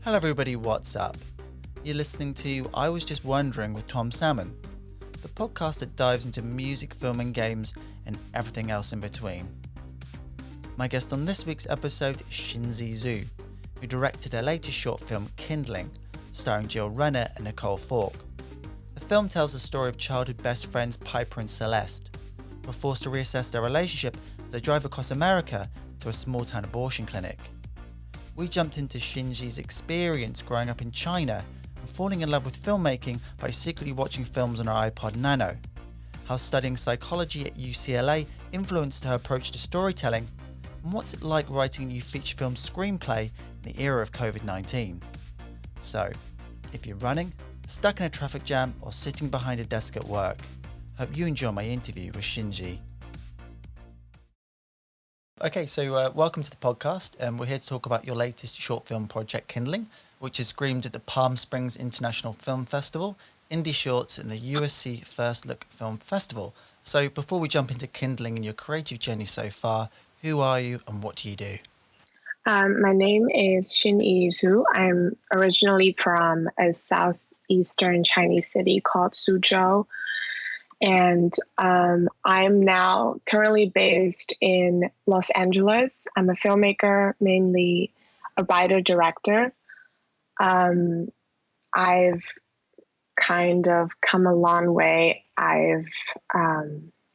Hello everybody, what's up? You're listening to I Was Just Wondering with Tom Salmon, the podcast that dives into music, film and games and everything else in between. My guest on this week's episode is Xinyi Zhu, who directed her latest short film Kindling, starring Renner and Nicole Falk. The film tells the story of childhood best friends Piper and Celeste, who are forced to reassess their relationship as they drive across America to a small town abortion clinic. We jumped into Xinyi's experience growing up in China and falling in love with filmmaking by secretly watching films on her iPod Nano, how studying psychology at UCLA influenced her approach to storytelling, and what's it like writing a new feature film screenplay in the era of COVID-19. So, if you're running, stuck in a traffic jam, or sitting behind a desk at work, hope you enjoy my interview with Xinyi. Okay, so welcome to the podcast. We're here to talk about your latest short film project, Kindling, which is screened at the Palm Springs International Film Festival, Indie Shorts, and the USC First Look Film Festival. So before we jump into Kindling and your creative journey so far, who are you and what do you do? My name is Xinyi Zhu. I'm originally from a southeastern Chinese city called Suzhou. And I'm now currently based in Los Angeles. I'm a filmmaker, mainly a writer-director. I've kind of come a long way. As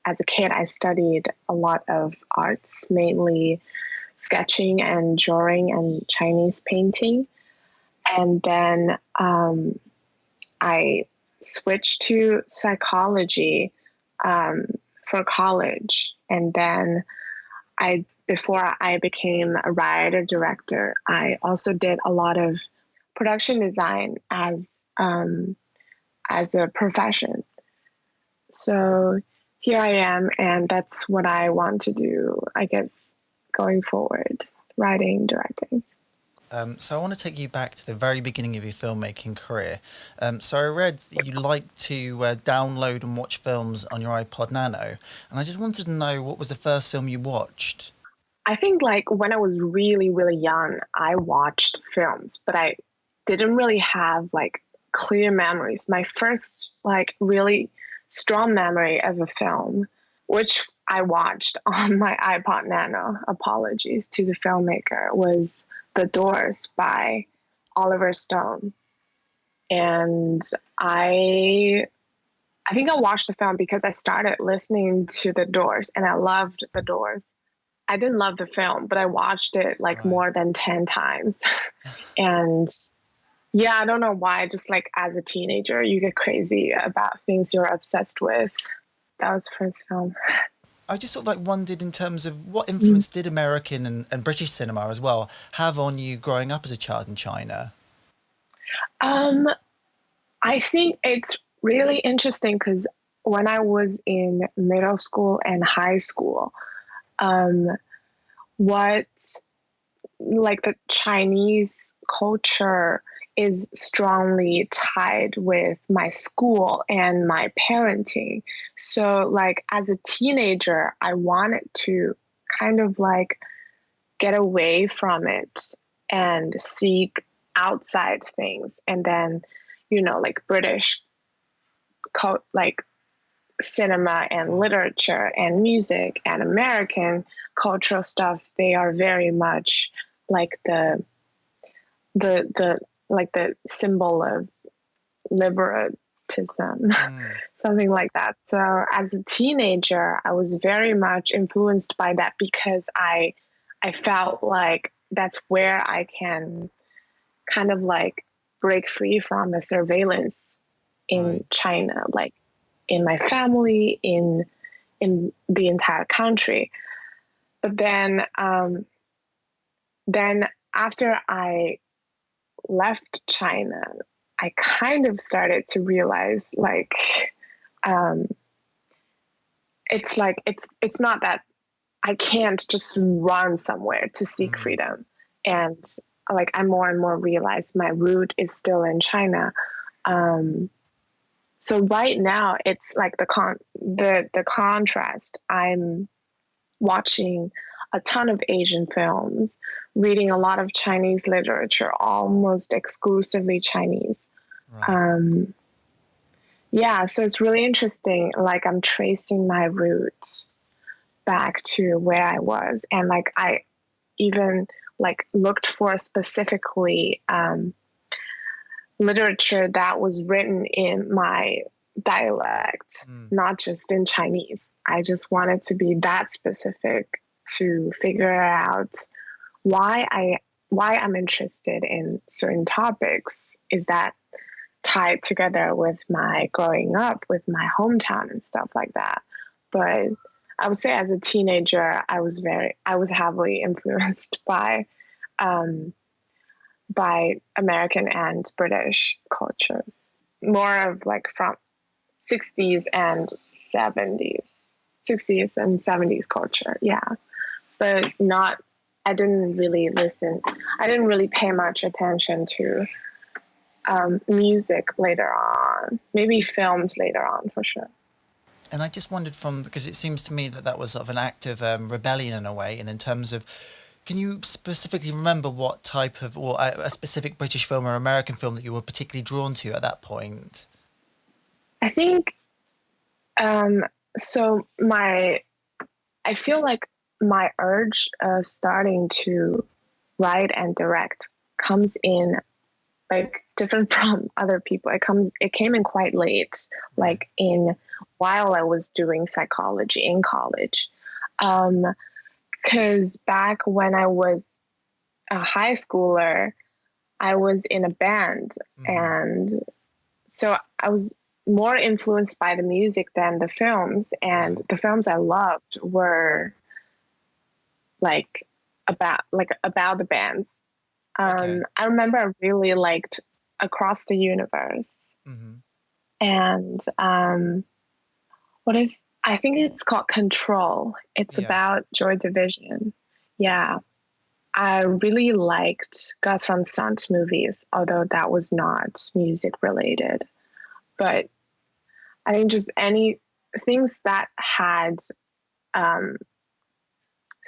a kid, I studied a lot of arts, mainly sketching and drawing and Chinese painting. And then I switched to psychology for college. And then before I became a writer director, I also did a lot of production design as a profession. So here I am, and that's what I want to do, I guess, going forward, writing, directing. So I want to take you back to the very beginning of your filmmaking career. So I read that you like to download and watch films on your iPod Nano, and I just wanted to know, what was the first film you watched? I think when I was really, really young, I watched films, but I didn't really have clear memories. My first really strong memory of a film, which I watched on my iPod Nano, apologies to the filmmaker, was The Doors by Oliver Stone. And I think I watched the film because I started listening to The Doors and I loved The Doors. I didn't love the film, but I watched it more than 10 times. And yeah, I don't know why, just as a teenager, you get crazy about things you're obsessed with. That was the first film. I just sort of wondered, in terms of what influence did American and British cinema as well have on you growing up as a child in China? I think it's really interesting because when I was in middle school and high school, the Chinese culture is strongly tied with my school and my parenting. So as a teenager, I wanted to kind of get away from it and seek outside things. And then, British cinema and literature and music and American cultural stuff, they are very much the symbol of liberatism, something like that. So as a teenager, I was very much influenced by that because I felt like that's where I can kind of break free from the surveillance in China, in my family, in the entire country. But then after I left China, I kind of started to realize it's not that I can't just run somewhere to seek freedom. And I more and more realize my root is still in China. So right now it's the contrast. I'm watching a ton of Asian films, reading a lot of Chinese literature, almost exclusively Chinese. Right. Yeah, so it's really interesting. Like I'm tracing my roots back to where I was, and like I even like looked for specifically literature that was written in my dialect, not just in Chinese. I just wanted to be that specific to figure out why I'm interested in certain topics. Is that tied together with my growing up, with my hometown and stuff like that? But I would say as a teenager, I was heavily influenced by American and British cultures, more of like from 60s and 70s, 60s and 70s culture. Yeah. But not, I didn't really pay much attention to music later on, maybe films later on for sure. And I just wondered because it seems to me that that was sort of an act of rebellion in a way, and in terms of, can you specifically remember what type of, or a specific British film or American film that you were particularly drawn to at that point? I think, so I feel like my urge of starting to write and direct comes in like different from other people. It came in quite late, like while I was doing psychology in college. Because back when I was a high schooler, I was in a band, and so I was more influenced by the music than the films, and the films I loved were like about the bands. I remember I really liked Across the Universe, and I think it's called Control. It's about Joy Division. Yeah, I really liked Gus Van Sant movies, although that was not music related. But I think just any things that had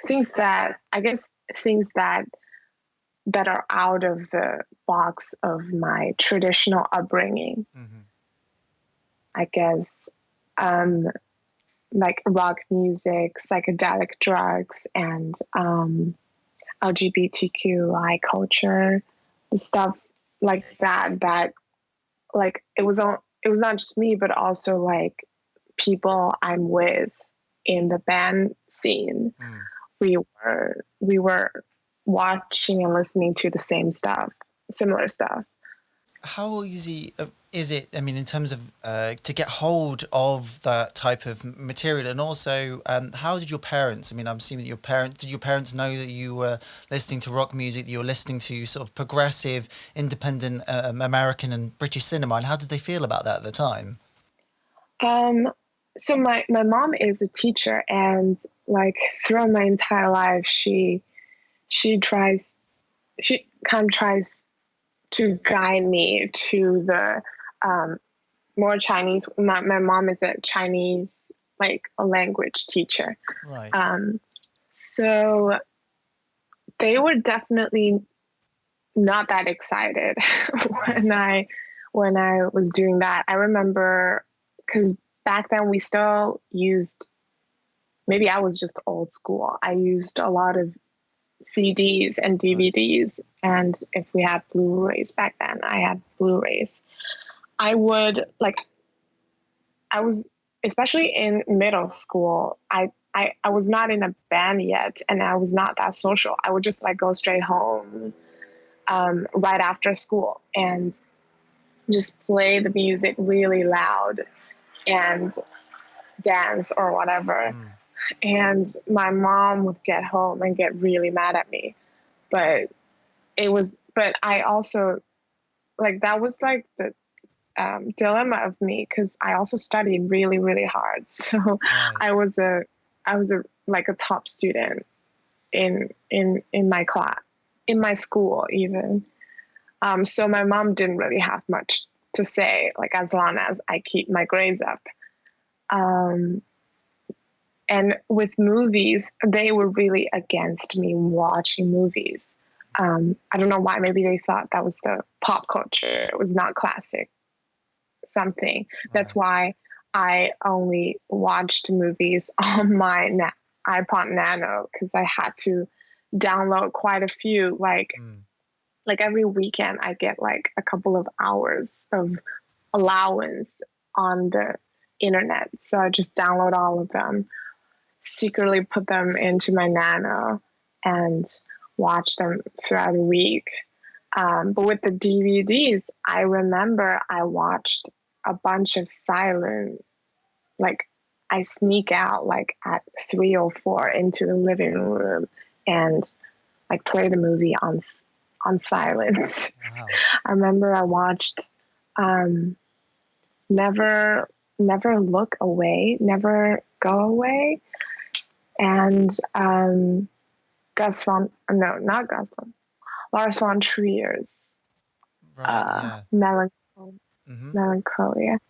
things that are out of the box of my traditional upbringing. I guess like rock music, psychedelic drugs, and LGBTQI culture, stuff like that. That like it was not just me, but also like people I'm with in the band scene. We were watching and listening to the similar stuff. How easy is it, I mean, in terms of to get hold of that type of material? And also, how did your parents, I mean, I'm assuming that did your parents know that you were listening to rock music, that you were listening to sort of progressive, independent American and British cinema, and how did they feel about that at the time? So my mom is a teacher, and like throughout my entire life, she kind of tries to guide me to the more Chinese. My mom is a Chinese like a language teacher, Right. So they were definitely not that excited when I was doing that. I remember because back then we still used, maybe I was just old school, I used a lot of CDs and DVDs, and if we had Blu-rays back then, I had Blu-rays. I was, especially in middle school, I was not in a band yet, and I was not that social. I would just like go straight home right after school and just play the music really loud and dance or whatever. And my mom would get home and get really mad at me. But I also, like, that was like the dilemma of me, because I also studied really, really hard. So I was a like a top student in my class, in my school even. So my mom didn't really have much to say, like, as long as I keep my grades up. And with movies, they were really against me watching movies. I don't know why. Maybe they thought that was the pop culture. It was not classic something. That's why I only watched movies on my iPod Nano, because I had to download quite a few. Like every weekend, I get like a couple of hours of allowance on the internet. So I just download all of them, secretly put them into my Nano, and watch them throughout the week. But with the DVDs, I remember I watched a bunch of silent, like I sneak out like at 3 or 4 into the living room and like play the movie on silence. Wow. I remember I watched Never Look Away, Never Go Away, and Lars von Trier's Melancholia.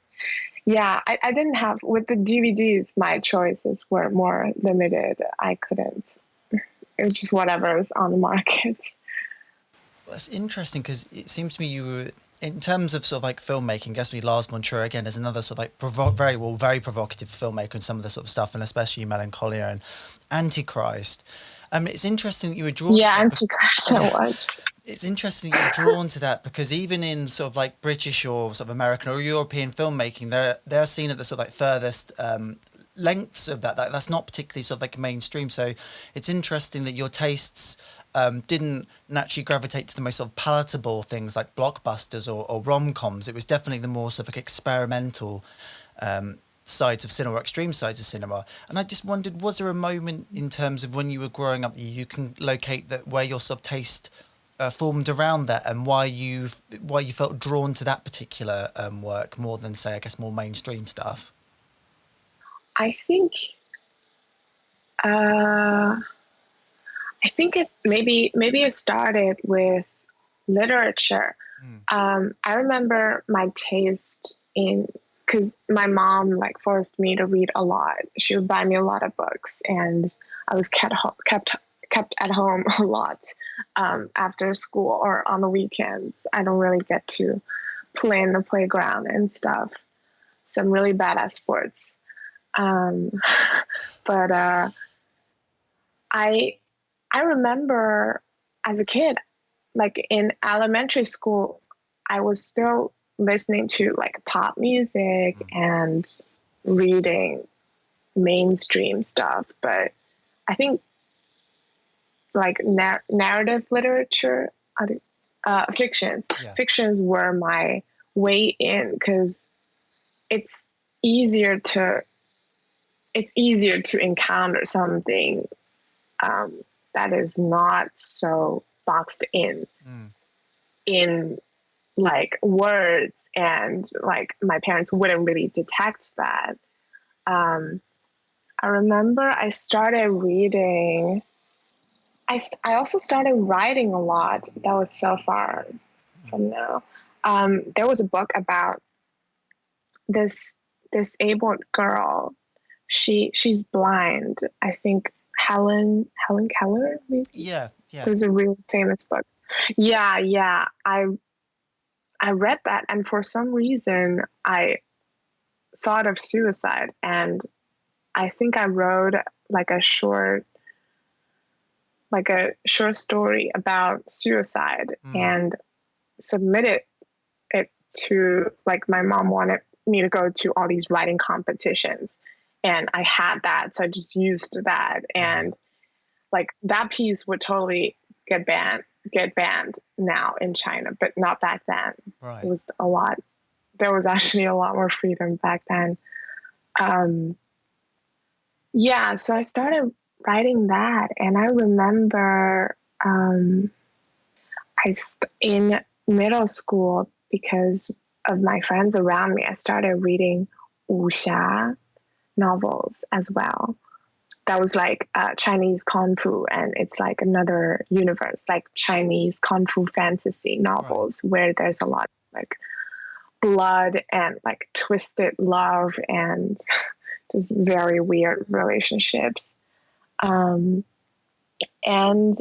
Yeah, I didn't have, with the DVDs, my choices were more limited. I couldn't. It was just whatever was on the market. Well, that's interesting, because it seems to me you were, in terms of sort of like filmmaking, guess Lars von Trier again is another sort of like very provocative filmmaker, and some of the sort of stuff, and especially Melancholia and Antichrist. It's interesting that you were drawn to that. Antichrist so much. It's interesting that you're drawn to that, because even in sort of like British or sort of American or European filmmaking, they're seen at the sort of like furthest lengths of that. That's not particularly sort of like mainstream. So it's interesting that your tastes didn't naturally gravitate to the most sort of palatable things like blockbusters or rom-coms. It was definitely the more sort of like experimental sides of cinema, or extreme sides of cinema. And I just wondered, was there a moment in terms of when you were growing up you can locate that where your sort of taste formed around that, and why you felt drawn to that particular work more than, say, I guess, more mainstream stuff? I think it started with literature. I remember my taste because my mom like forced me to read a lot. She would buy me a lot of books, and I was kept at home a lot after school or on the weekends. I don't really get to play in the playground and stuff, so I'm really bad at sports. But I remember as a kid, like in elementary school, I was still listening to like pop music and reading mainstream stuff. But I think like narrative literature, fictions were my way in, because it's easier to encounter something that is not so boxed in like words, and like my parents wouldn't really detect that. I remember I started reading. I also started writing a lot. That was so far from now. There was a book about this disabled girl. She's blind. I think Helen Keller, maybe? Yeah. It was a really famous book. Yeah. I read that, and for some reason I thought of suicide, and I think I wrote like a short story about suicide and submitted it to, like, my mom wanted me to go to all these writing competitions, and I had that, so I just used that, and like that piece would totally get banned now in China, but not back then. Right. It was there was actually a lot more freedom back then. So I started writing that, and I remember in middle school, because of my friends around me, I started reading wuxia novels as well. That was like Chinese Kung Fu, and it's like another universe, like Chinese Kung Fu fantasy novels, where there's a lot of like blood and like twisted love and just very weird relationships. Um, and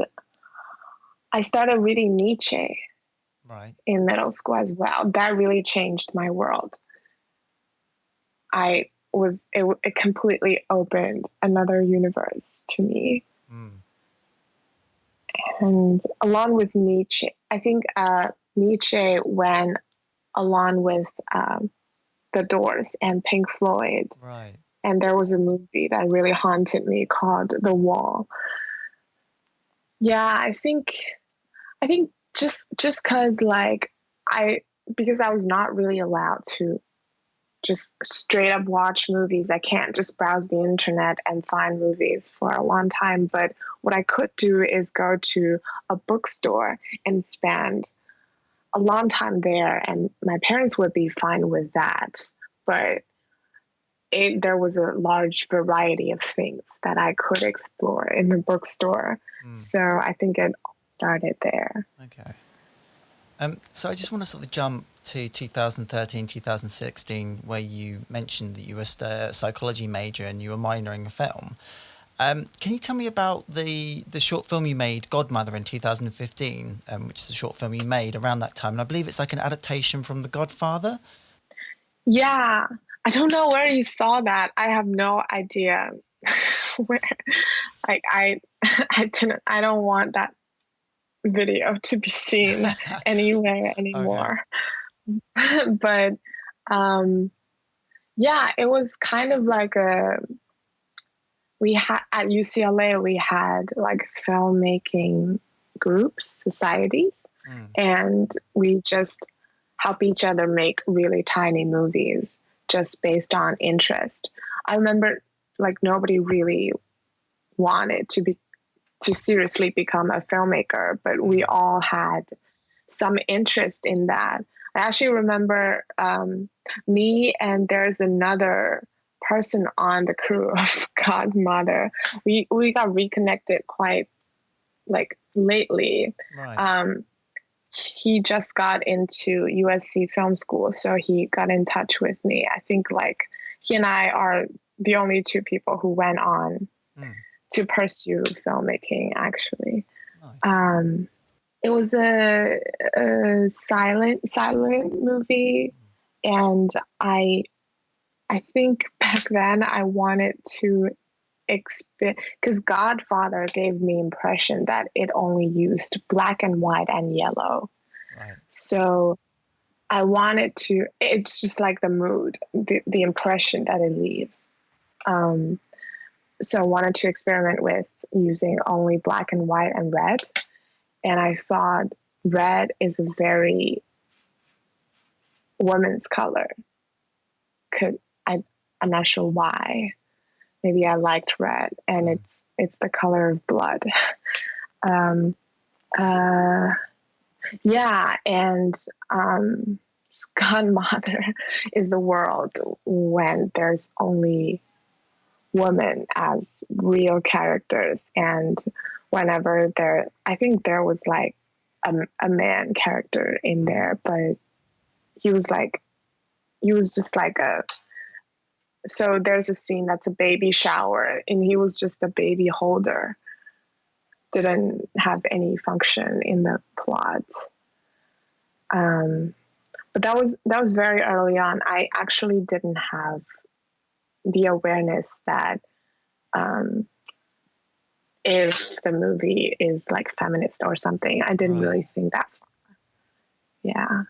I started reading Nietzsche Right. in middle school as well. That really changed my world. It completely opened another universe to me. Mm. And along with Nietzsche, I think Nietzsche went along with The Doors and Pink Floyd. Right. And there was a movie that really haunted me called The Wall. Yeah, I think just because like because I was not really allowed to just straight up watch movies. I can't just browse the internet and find movies for a long time. But what I could do is go to a bookstore and spend a long time there, and my parents would be fine with that. But there was a large variety of things that I could explore in the bookstore. So I think it started there. Okay. So I just want to sort of jump to 2013, 2016, where you mentioned that you were a psychology major and you were minoring in film. Can you tell me about the short film you made, Godmother, in 2015, which is a short film you made around that time? And I believe it's like an adaptation from The Godfather. Yeah, I don't know where you saw that. I have no idea where. Like I don't want that video to be seen anywhere anymore. Okay. But yeah, it was kind of like we had at UCLA, we had like filmmaking groups, societies, and we just help each other make really tiny movies just based on interest. I remember like nobody really wanted to seriously become a filmmaker, but we all had some interest in that. I actually remember me and there's another person on the crew of Godmother. We got reconnected quite like lately. Right. He just got into USC film school, so he got in touch with me. I think like he and I are the only two people who went on to pursue filmmaking, actually. Nice. It was a silent movie, and I think back then I wanted to because Godfather gave me impression that it only used black and white and yellow. Right. So I wanted to. It's just like the mood, the impression that it leaves. So I wanted to experiment with using only black and white and red. And I thought red is a very woman's color. I'm not sure why. Maybe I liked red, and it's the color of blood. Yeah, and Godmother is the world when there's only women as real characters, and whenever I think there was like a man character in there, but he was just like so there's a scene that's a baby shower, and he was just a baby holder, didn't have any function in the plot. But that was very early on. I actually didn't have the awareness that if the movie is like feminist or something. I didn't really think that far. Yeah.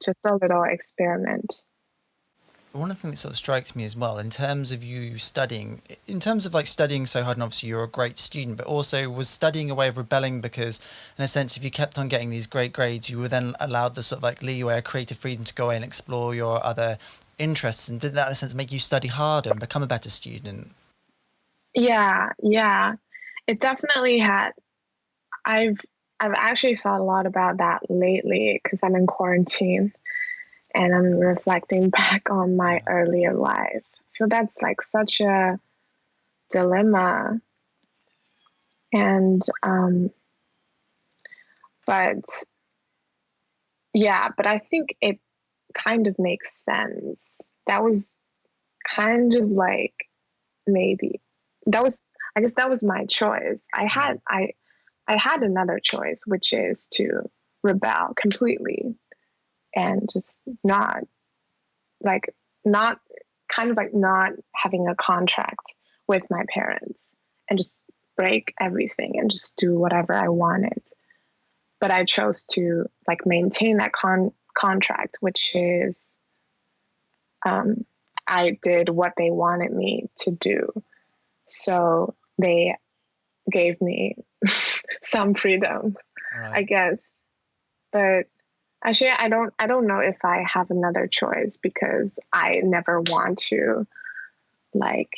Just a little experiment. One of the things that sort of strikes me as well, in terms of you studying, in terms of like studying so hard, and obviously you're a great student, but also was studying a way of rebelling because, in a sense, if you kept on getting these great grades, you were then allowed the sort of like leeway or creative freedom to go away and explore your other interests. And did that, in a sense, make you study harder and become a better student? Yeah. It definitely had. I've actually thought a lot about that lately because I'm in quarantine. And I'm reflecting back on my earlier life. I feel that's like such a dilemma. And, but I think it kind of makes sense. That was kind of like maybe that was I guess that was my choice. I had another choice, which is to rebel completely and just not kind of like not having a contract with my parents and just break everything and just do whatever I wanted. But I chose to like maintain that contract, which is I did what they wanted me to do. So they gave me some freedom, I guess. But actually, I don't know if I have another choice because I never want to like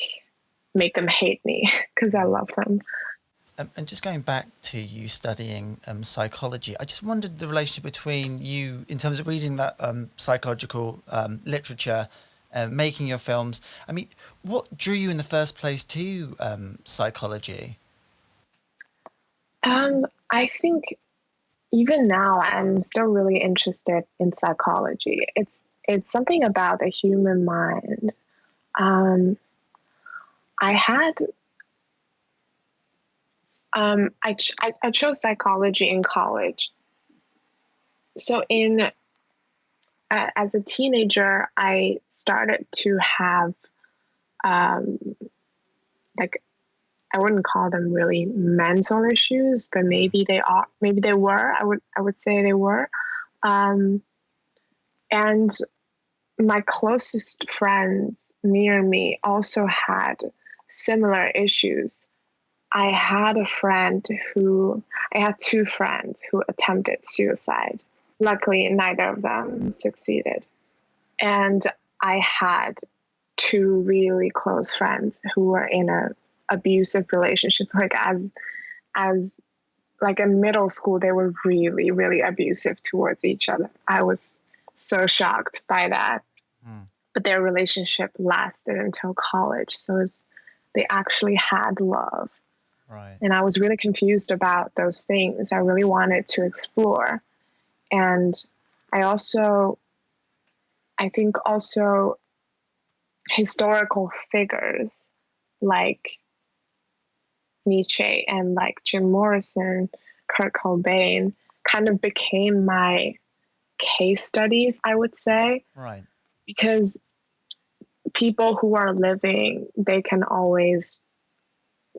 make them hate me because I love them. And just going back to you studying psychology, I just wondered the relationship between you in terms of reading that psychological literature, making your films. I mean, what drew you in the first place to psychology? I think even now I'm still really interested in psychology. It's something about the human mind. I had I chose psychology in college. So as a teenager, I started to have like I wouldn't call them really mental issues, but maybe they were. I would say they were. And my closest friends near me also had similar issues. I had two friends who attempted suicide. Luckily, neither of them succeeded. And I had two really close friends who were in a abusive relationship. Like as like in middle school, they were really, really abusive towards each other. I was so shocked by that. But their relationship lasted until college. So they actually had love. Right. And I was really confused about those things. I really wanted to explore. And I think also historical figures like Nietzsche and like Jim Morrison, Kurt Cobain kind of became my case studies, I would say. Right. Because people who are living, they can always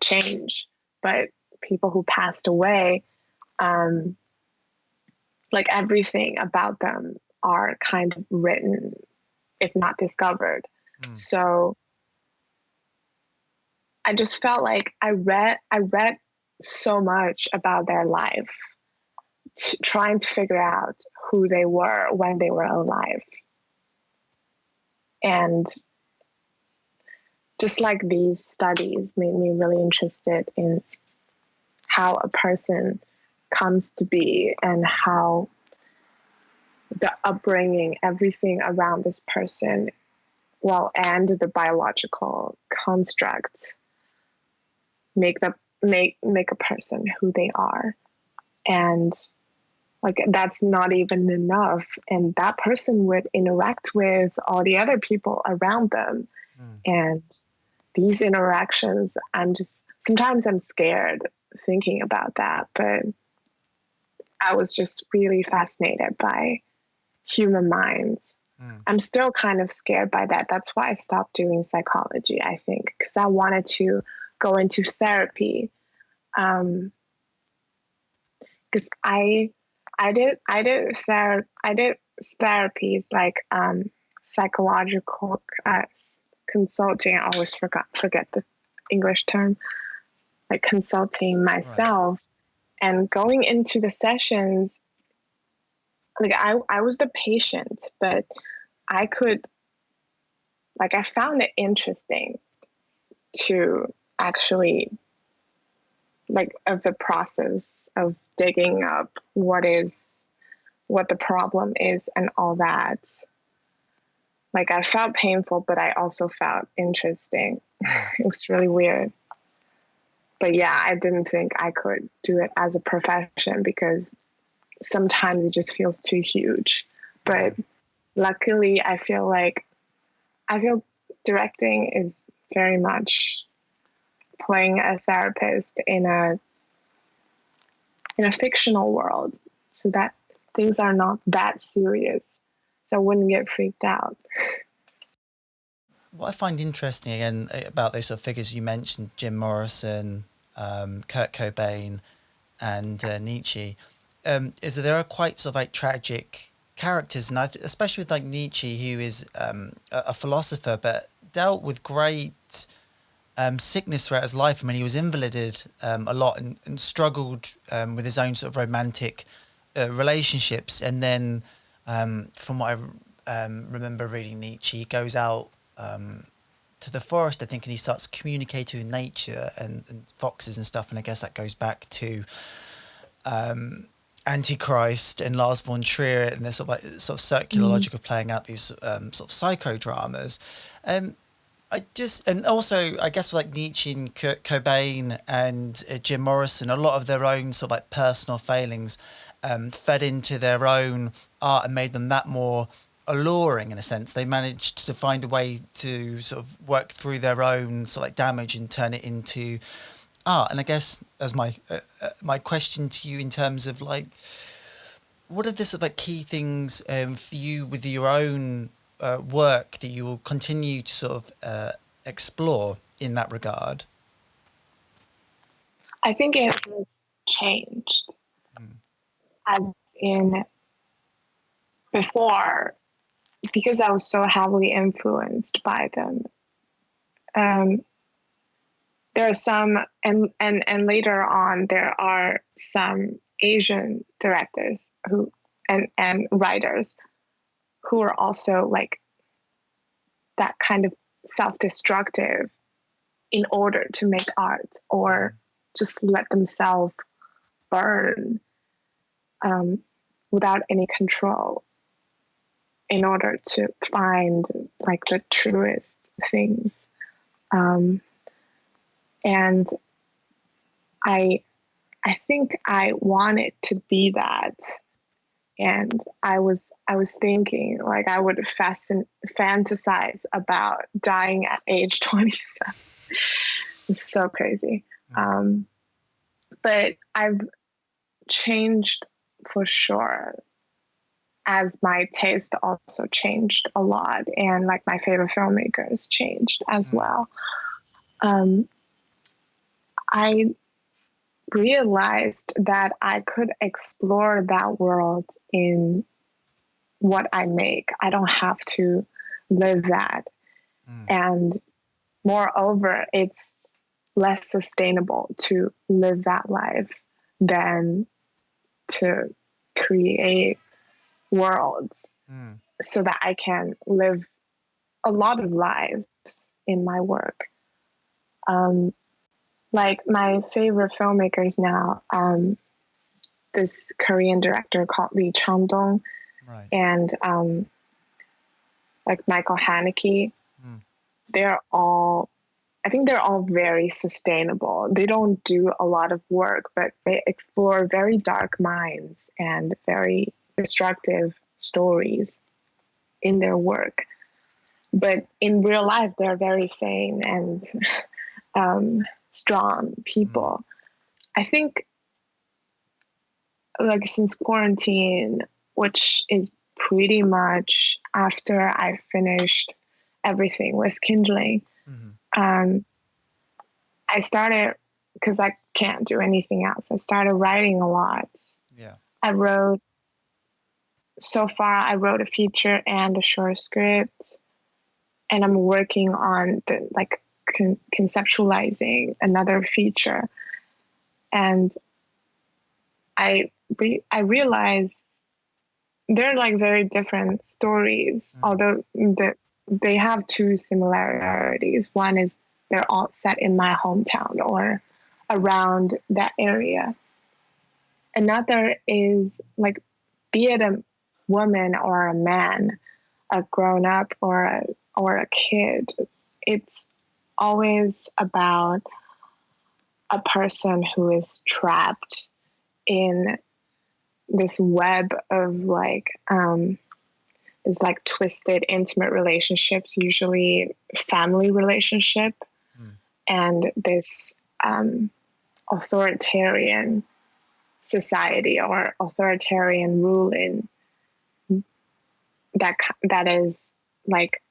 change. But people who passed away, like everything about them are kind of written, if not discovered. So I just felt like I read so much about their life, trying to figure out who they were when they were alive. And just like these studies made me really interested in how a person comes to be and how the upbringing, everything around this person, and the biological constructs make a person who they are. And like that's not even enough. And that person would interact with all the other people around them. And these interactions, sometimes I'm scared thinking about that, but I was just really fascinated by human minds. I'm still kind of scared by that. That's why I stopped doing psychology, I think, because I wanted to go into therapy. Because I did therapies like psychological consulting. I always forget the English term, like consulting myself. Right. And going into the sessions, like I was the patient, but I found it interesting to actually of the process of digging up what the problem is and all that. Like I felt painful, but I also felt interesting. It was really weird. But yeah, I didn't think I could do it as a profession because sometimes it just feels too huge. But luckily I feel directing is very much playing a therapist in a fictional world, so that things are not that serious, so I wouldn't get freaked out. What I find interesting again about those sort of figures you mentioned, Jim Morrison, Kurt Cobain, and Nietzsche, is that there are quite sort of like tragic characters, and especially with like Nietzsche, who is a philosopher, but dealt with great sickness throughout his life. I mean, he was invalided a lot and struggled with his own sort of romantic relationships. And then, from what I remember reading Nietzsche, he goes out to the forest, I think, and he starts communicating with nature and foxes and stuff. And I guess that goes back to Antichrist and Lars von Trier and the sort of circular logic of playing out these sort of psychodramas. And also, I guess, like Nietzsche and Kurt Cobain and Jim Morrison, a lot of their own sort of like personal failings fed into their own art and made them that more alluring in a sense. They managed to find a way to sort of work through their own sort of like damage and turn it into art. And I guess as my question to you in terms of like, what are the sort of like key things for you with your own work that you will continue to sort of explore in that regard? I think it has changed. As in, before, because I was so heavily influenced by them, there are some, and later on, there are some Asian directors who and writers who are also like that kind of self-destructive in order to make art, or just let themselves burn without any control in order to find like the truest things. And I think I wanted to be that. And I was thinking like I would fantasize about dying at age 27. It's so crazy. But I've changed for sure, as my taste also changed a lot, and like my favorite filmmakers changed as well. I realized that I could explore that world in what I make. I don't have to live that. And moreover, it's less sustainable to live that life than to create worlds so that I can live a lot of lives in my work. Like my favorite filmmakers now, this Korean director called Lee Chang-dong, Right. and like Michael Haneke, I think they're all very sustainable. They don't do a lot of work, but they explore very dark minds and very destructive stories in their work. But in real life, they're very sane and strong people. I think like since quarantine, which is pretty much after I finished everything with Kindling, I started, because I can't do anything else, I started writing a lot. So far I wrote a feature and a short script, and I'm working on the like conceptualizing another feature. And I realized they're like very different stories, although they have two similarities. One is they're all set in my hometown or around that area. Another is like, be it a woman or a man, a grown up or a kid, it's always about a person who is trapped in this web of like is like twisted, intimate relationships, usually family relationship, and this authoritarian society or authoritarian ruling that is like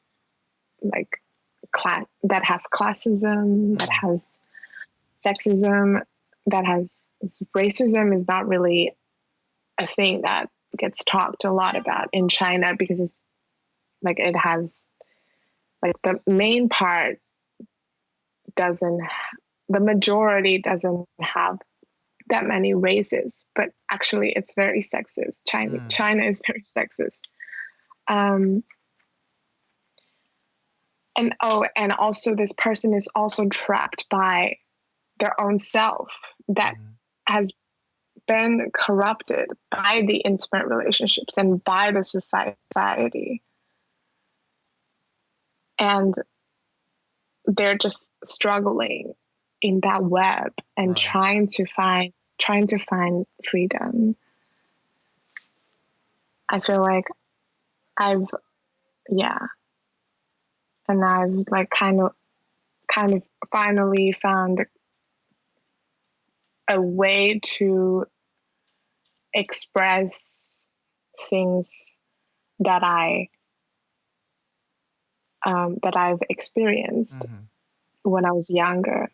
class, that has classism, that has sexism, that has racism is not really a thing that gets talked a lot about in China, because it's like it has like the main part doesn't, the majority doesn't have that many races, but actually it's very sexist. China is very sexist. And also this person is also trapped by their own self that has been corrupted by the intimate relationships and by the society. And they're just struggling in that web and trying to find freedom. I feel like I've like kind of finally found a way to express things that I've experienced when I was younger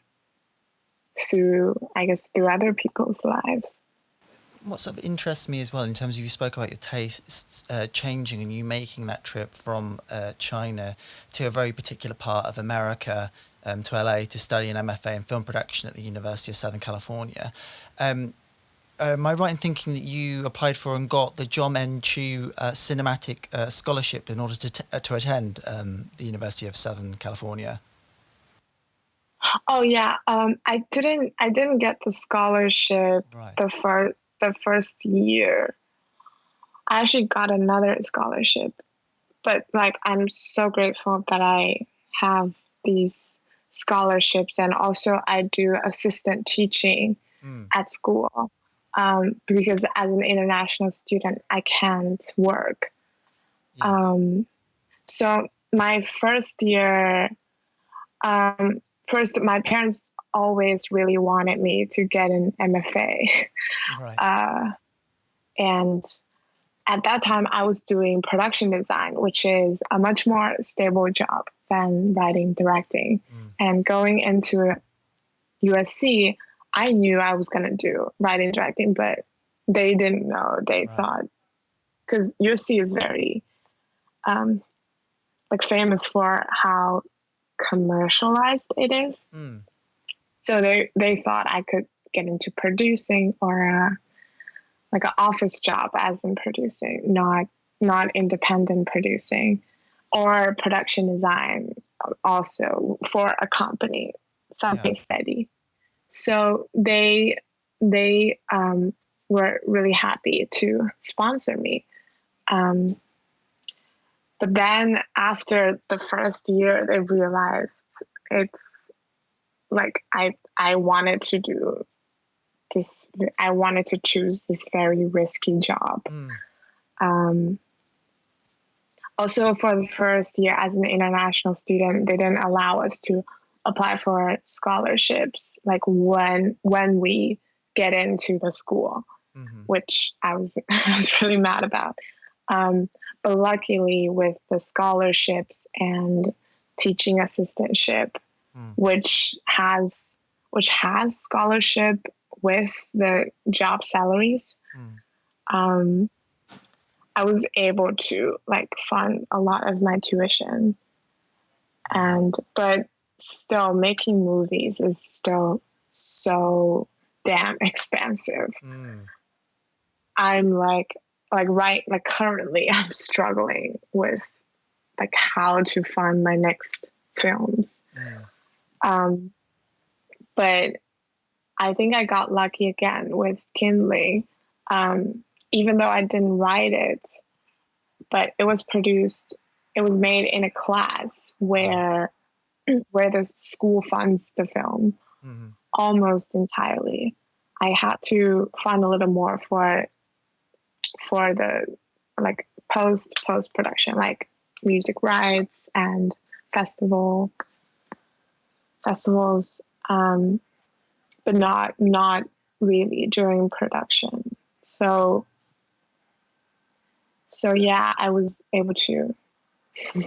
through other people's lives. What sort of interests me as well, in terms of, you spoke about your tastes changing and you making that trip from China to a very particular part of America, to LA, to study an MFA in film production at the University of Southern California. Am I right in thinking that you applied for and got the John M. Chu Cinematic Scholarship in order to attend the University of Southern California? Oh yeah, I didn't get the scholarship the first year. I actually got another scholarship, but like I'm so grateful that I have these scholarships, and also I do assistant teaching at school, because as an international student I can't work. So my first year, first my parents always really wanted me to get an MFA. And at that time I was doing production design, which is a much more stable job than writing, directing. And going into USC, I knew I was going to do writing, directing, but they didn't know. They thought, because USC is very like famous for how commercialized it is. So they thought I could get into producing, or like an office job as in producing, not independent producing, or production design also for a company, something steady. So they were really happy to sponsor me. But then after the first year, they realized it's like I wanted to do this. I wanted to choose this very risky job. Also, for the first year as an international student, they didn't allow us to apply for scholarships like when we get into the school, which I was really mad about. But luckily, with the scholarships and teaching assistantship, which has scholarship with the job salaries, I was able to like fund a lot of my tuition. But still, making movies is still so damn expensive. I'm currently I'm struggling with like how to fund my next films. But I think I got lucky again with Kindling, even though I didn't write it, but it was made in a class where the school funds the film almost entirely. I had to fund a little more for the like post production, like music rights and festivals, but not really during production. So yeah, I was able to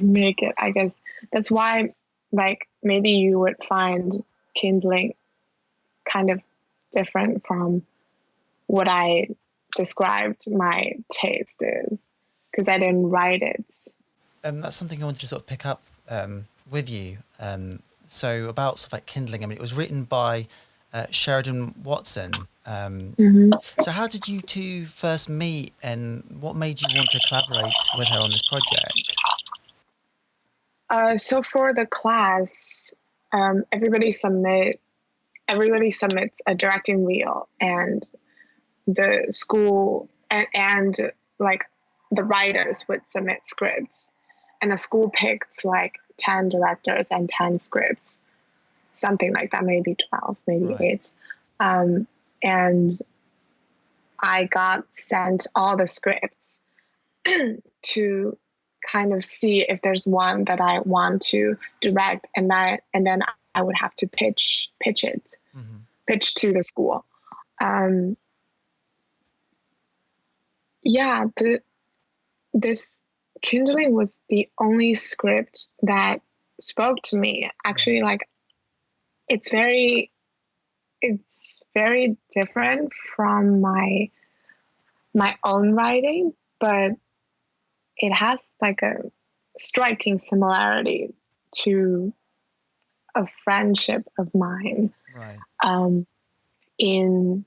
make it. I guess that's why, like, maybe you would find Kindling kind of different from what I described my taste is, because I didn't write it. That's something I wanted to sort of pick up with you. So about sort of like Kindling, I mean, it was written by Sheridan Watson. So how did you two first meet, and what made you want to collaborate with her on this project? So for the class, everybody submits a directing reel, and the school and like the writers would submit scripts, and the school picked like 10 directors and 10 scripts, something like that, maybe 12, maybe Right. 8. And I got sent all the scripts to kind of see if there's one that I want to direct, and then I would have to pitch it, pitch to the school. Yeah, this Kindling was the only script that spoke to me. Actually, like, it's very different from my own writing, but it has like a striking similarity to a friendship of mine. Right. In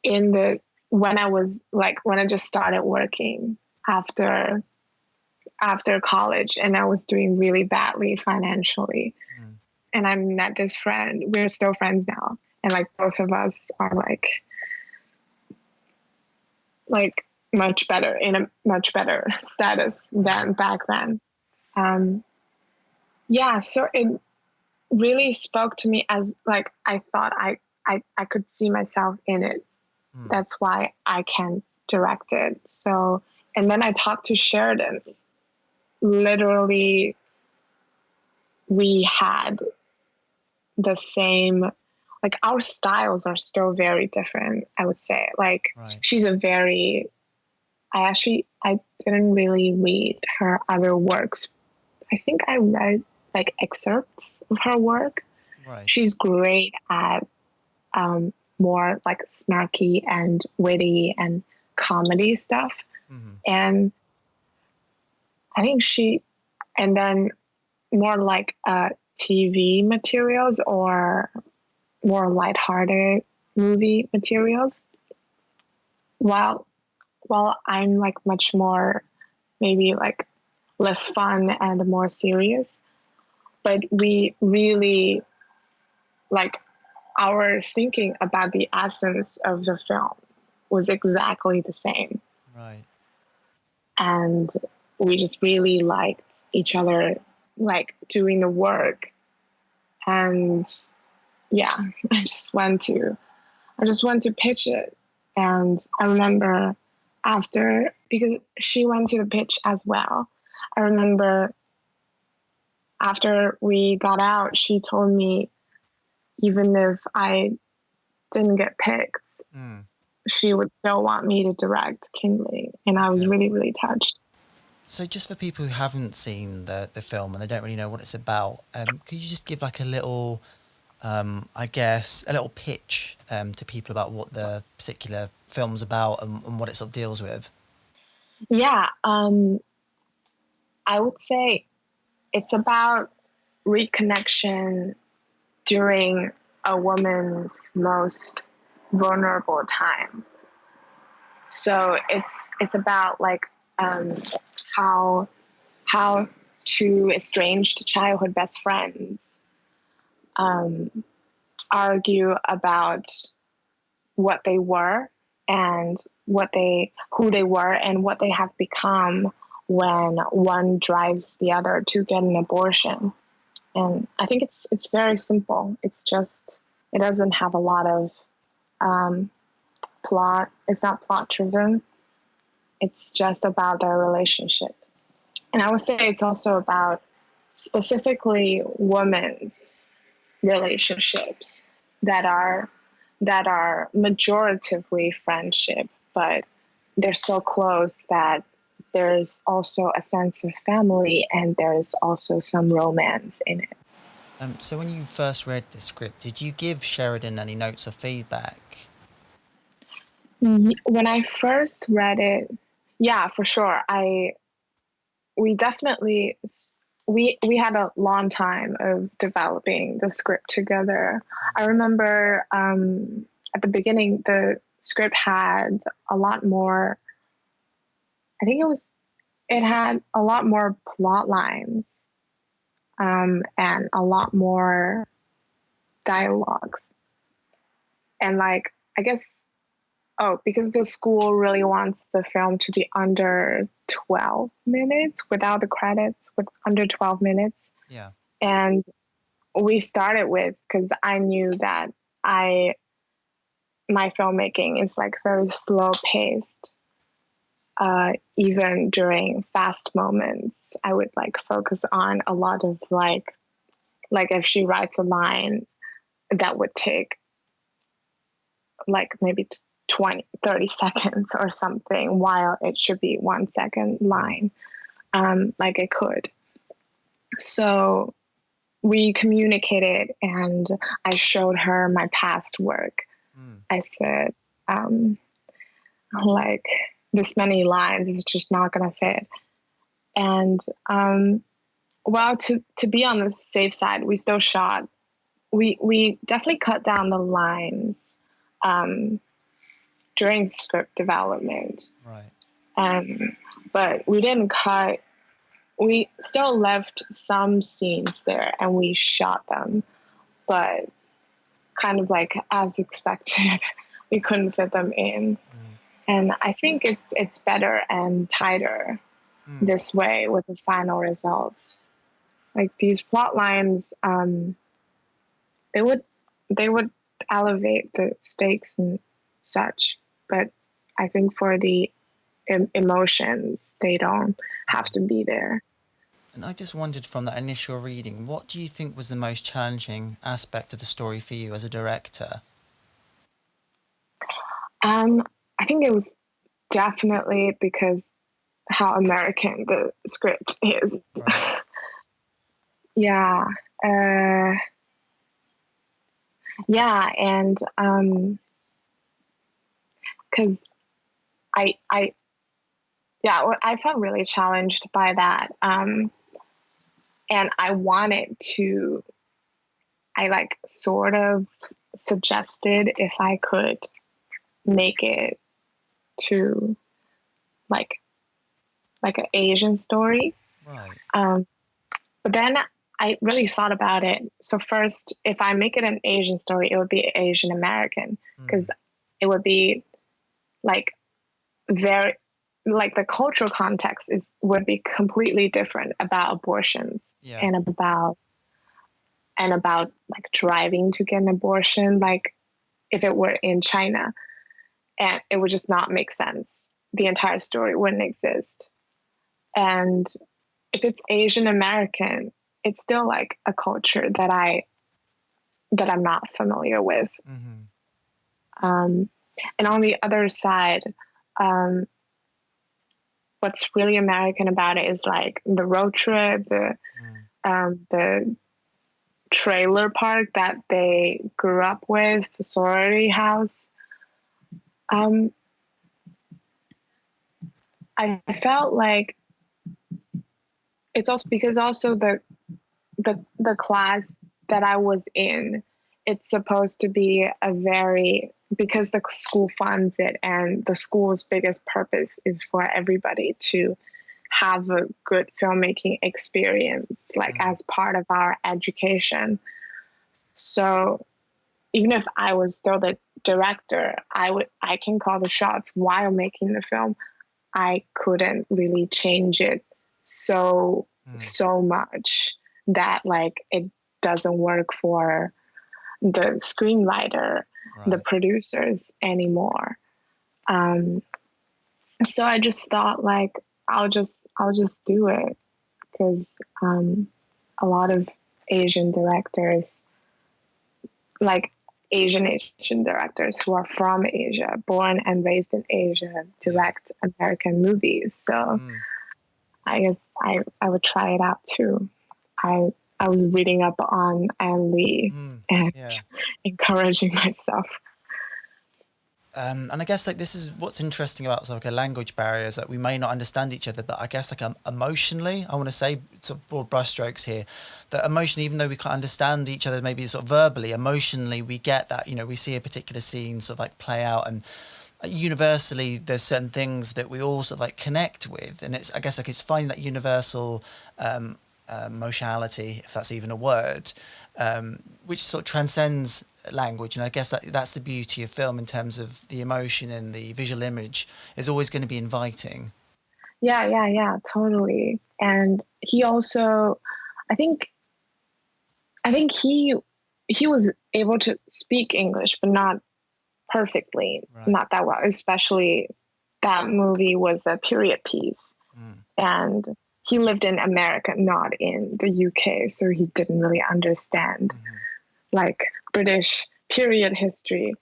the when I just started working after college, and I was doing really badly financially. And I met this friend. We're still friends now, and like both of us are like much better, in a much better status than back then. Yeah, so it really spoke to me, as like I thought I could see myself in it. That's why I can direct it. So, and then I talked to Sheridan. Literally, we had the same, like, our styles are still very different, I would say. Like, she's a very, I didn't really read her other works. I think I read like excerpts of her work. Right. She's great at more like snarky and witty and comedy stuff. And I think and then more like TV materials or more lighthearted movie materials. While I'm like much more, maybe like less fun and more serious, but we really, like, our thinking about the essence of the film was exactly the same. Right. And we just really liked each other, like, doing the work. And yeah, I just went to pitch it. And I remember because she went to the pitch as well, I remember after we got out, she told me, even if I didn't get picked, she would still want me to direct Kindling. And I was really, really touched. So just for people who haven't seen the film and they don't really know what it's about, could you just give like a little, I guess, a little pitch to people about what the particular film's about and what it sort of deals with? Yeah, I would say it's about reconnection during a woman's most vulnerable time. So it's about like how two estranged childhood best friends argue about what they were and who they were and what they have become when one drives the other to get an abortion. And I think it's very simple. It's just, it doesn't have a lot of plot. It's not plot driven. It's just about their relationship. And I would say it's also about specifically women's relationships that are majoritively friendship, but they're so close that there's also a sense of family and there's also some romance in it. So when you first read the script, did you give Sheridan any notes or feedback? When I first read it, yeah, for sure. We definitely we had a long time of developing the script together. I remember at the beginning the script had a lot more. I think it had a lot more plot lines and a lot more dialogues, and like I guess because the school really wants the film to be under 12 minutes without the credits, with under 12 minutes. Yeah. And we started with, because I knew that my filmmaking is like very slow paced. Even during fast moments, I would like focus on a lot of like if she writes a line that would take like maybe 20, 30 seconds or something, while it should be 1 second line, like it could. So we communicated and I showed her my past work. I said, like, this many lines is just not going to fit. And, well, to be on the safe side, we still shot. We definitely cut down the lines during script development. Right. But we didn't cut. We still left some scenes there and we shot them, but kind of like as expected, we couldn't fit them in. And I think it's better and tighter this way with the final results. Like these plot lines, they would elevate the stakes and such, but I think for the emotions, they don't have to be there. And I just wondered, from that initial reading, what do you think was the most challenging aspect of the story for you as a director? I think it was definitely because how American the script is. Right. Yeah. Yeah, and because I felt really challenged by that, and I like sort of suggested if I could make it to like an Asian story. Right. But then I really thought about it. So first, if I make it an Asian story, it would be Asian American, because it would be like very, like the cultural context would be completely different about abortions. Yeah. and about like driving to get an abortion, like if it were in China, and it would just not make sense. The entire story wouldn't exist. And if it's Asian American, it's still like a culture that I'm not familiar with. And on the other side, what's really American about it is like the road trip, the trailer park that they grew up with, the sorority house. I felt like it's also because also the class that I was in, it's supposed to be because the school funds it, and the school's biggest purpose is for everybody to have a good filmmaking experience, like as part of our education. So even if I was still the director, I can call the shots while making the film. I couldn't really change it so much that like it doesn't work for the screenwriter, the producers anymore. So I just thought like I'll just do it because a lot of Asian directors, like Asian directors who are from Asia, born and raised in Asia, Yeah. direct American movies. So Mm. I guess I would try it out too. I I was reading up on Anne Lee Mm. and Yeah. encouraging myself. And I guess like this is what's interesting about sort of like a language barrier is that we may not understand each other, but I guess like emotionally, I want to say sort of broad brushstrokes here, that emotionally, even though we can't understand each other, maybe sort of verbally, emotionally, we get that, you know, we see a particular scene sort of like play out, and universally there's certain things that we all sort of like connect with, and it's, I guess like it's finding that universal emotionality, if that's even a word, which sort of transcends language. And I guess that's the beauty of film in terms of the emotion, and the visual image is always going to be inviting. Yeah, totally. And he also, I think, I think he was able to speak English, but not perfectly, Right. not that well. Especially that movie was a period piece, Mm. and he lived in America, not in the UK, so he didn't really understand Hmm. like British period history.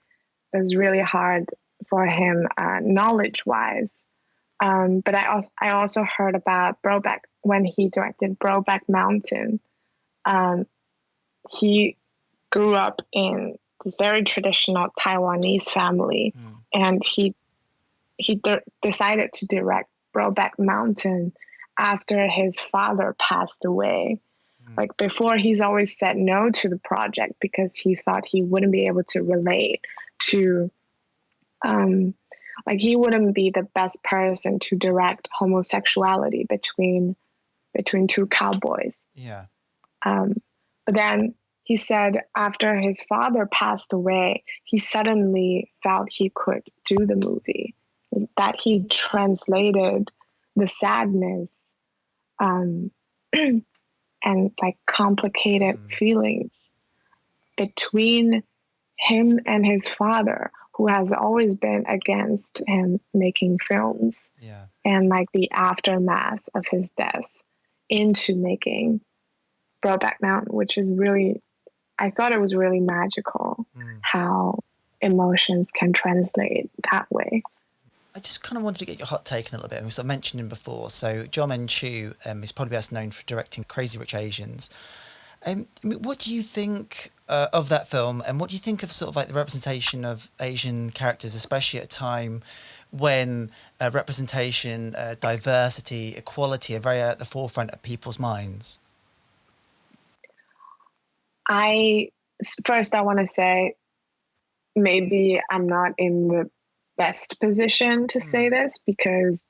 It was really hard for him knowledge wise. But I also heard about Brokeback when he directed Brokeback Mountain. Um, he grew up in this very traditional Taiwanese family, Mm. and he decided to direct Brokeback Mountain after his father passed away. Mm. Like before, he's always said no to the project because he thought he wouldn't be able to relate to, um, like he wouldn't be the best person to direct homosexuality between two cowboys. Yeah. Um, but then he said after his father passed away, he suddenly felt he could do the movie, that he translated the sadness, um, and like complicated Mm. feelings between him and his father, who has always been against him making films, Yeah. and like the aftermath of his death, into making Brokeback Mountain, which is really, I thought it was really magical Mm. how emotions can translate that way. I just kind of wanted to get your hot take on a little bit. We sort of mentioned him before. So John Chu is probably best known for directing Crazy Rich Asians. I mean, what do you think of that film, and what do you think of sort of like the representation of Asian characters, especially at a time when representation, diversity, equality are very at the forefront of people's minds? I First I want to say maybe I'm not in the best position to say Hmm. this because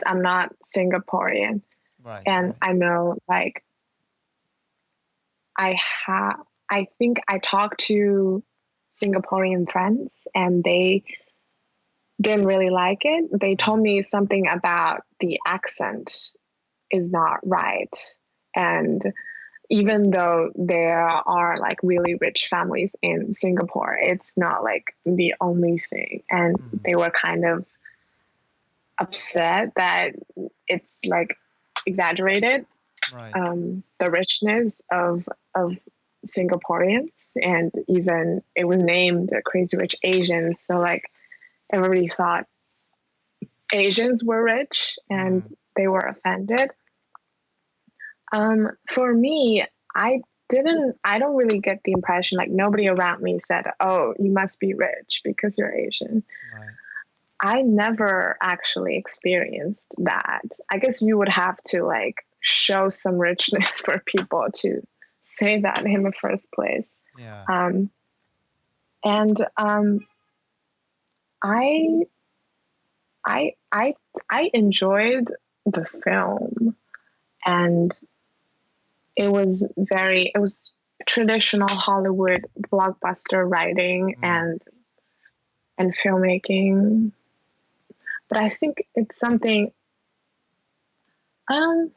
I'm not Singaporean, Right, and right. I know like I have I think I talked to Singaporean friends and they didn't really like it. They told Mm. me something about the accent is not right. And even though there are like really rich families in Singapore, it's not like the only thing. And Mm. they were kind of upset that it's like exaggerated, Right. the richness of Singaporeans, and even it was named Crazy Rich Asians. So like everybody thought Asians were rich, and Mm. they were offended. For me, I don't really get the impression, like nobody around me said, "Oh, you must be rich because you're Asian." Right. I never actually experienced that. I guess you would have to like show some richness for people to say that in the first place. Yeah. Um, and I I I I enjoyed the film, and it was traditional Hollywood blockbuster writing Mm. and filmmaking. But I think it's something. Um,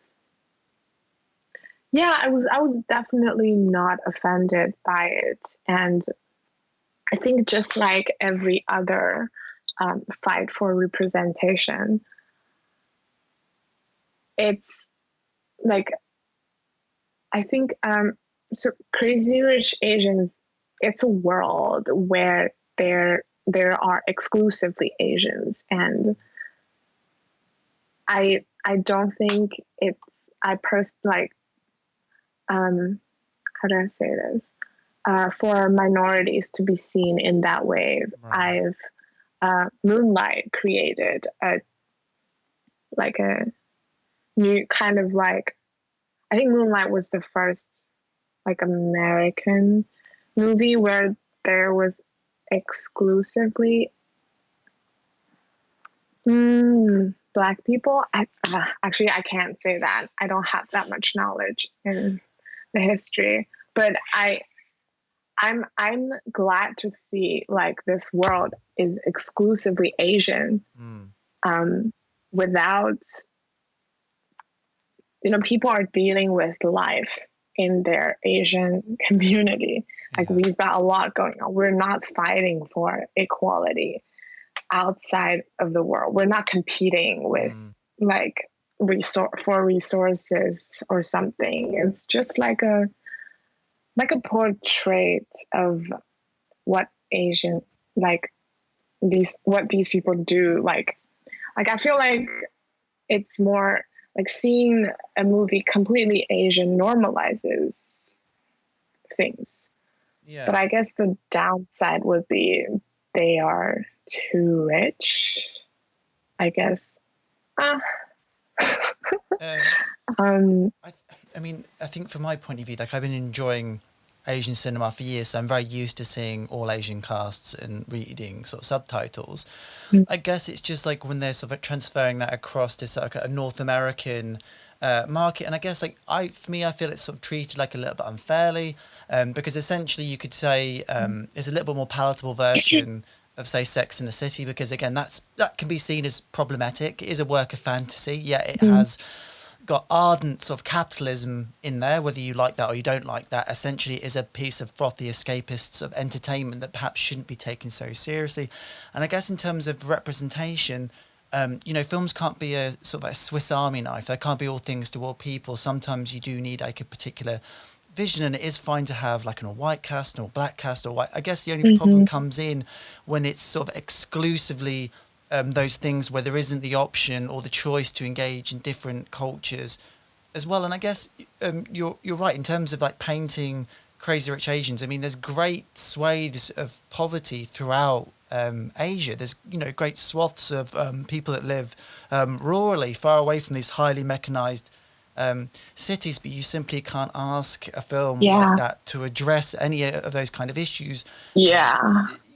yeah, I was definitely not offended by it, and I think just like every other fight for representation. It's like, I think, so Crazy Rich Asians, it's a world where there are exclusively Asians, and I don't think it's, how do I say this? For minorities to be seen in that way. Right. Moonlight created a new kind of I think Moonlight was the first American movie where there was exclusively Black people. Actually, I can't say that. I don't have that much knowledge in the history, but I'm glad to see this world is exclusively Asian, without, people are dealing with life in their Asian community. We've got a lot going on. We're not fighting for equality outside of the world. We're not competing with resources or something. It's just like a portrait of what Asian, what these people do. I feel like it's more seeing a movie completely Asian normalizes things. Yeah. But I guess the downside would be they are too rich, I guess. I mean, I think from my point of view, I've been enjoying Asian cinema for years, so I'm very used to seeing all Asian casts and reading sort of subtitles. I guess it's just when they're sort of transferring that across to sort of a North American market, and I guess I feel it's sort of treated a little bit unfairly, because essentially you could say it's a little bit more palatable version of, say, Sex and the City, because again that can be seen as problematic. It is a work of fantasy, yet it has got ardent sort of capitalism in there, whether you like that or you don't like that. Essentially, it is a piece of frothy escapist sort of entertainment that perhaps shouldn't be taken so seriously. And I guess in terms of representation, films can't be a sort of a Swiss Army knife. They can't be all things to all people. Sometimes you do need a particular vision, and it is fine to have an all-white cast, an all-black cast, or white. I guess the only problem comes in when it's sort of exclusively those things where there isn't the option or the choice to engage in different cultures as well. And I guess you're right in terms of painting Crazy Rich Asians. I mean, there's great swathes of poverty throughout Asia. There's great swaths of people that live rurally, far away from these highly mechanized cities, but you simply can't ask a film like that to address any of those kind of issues.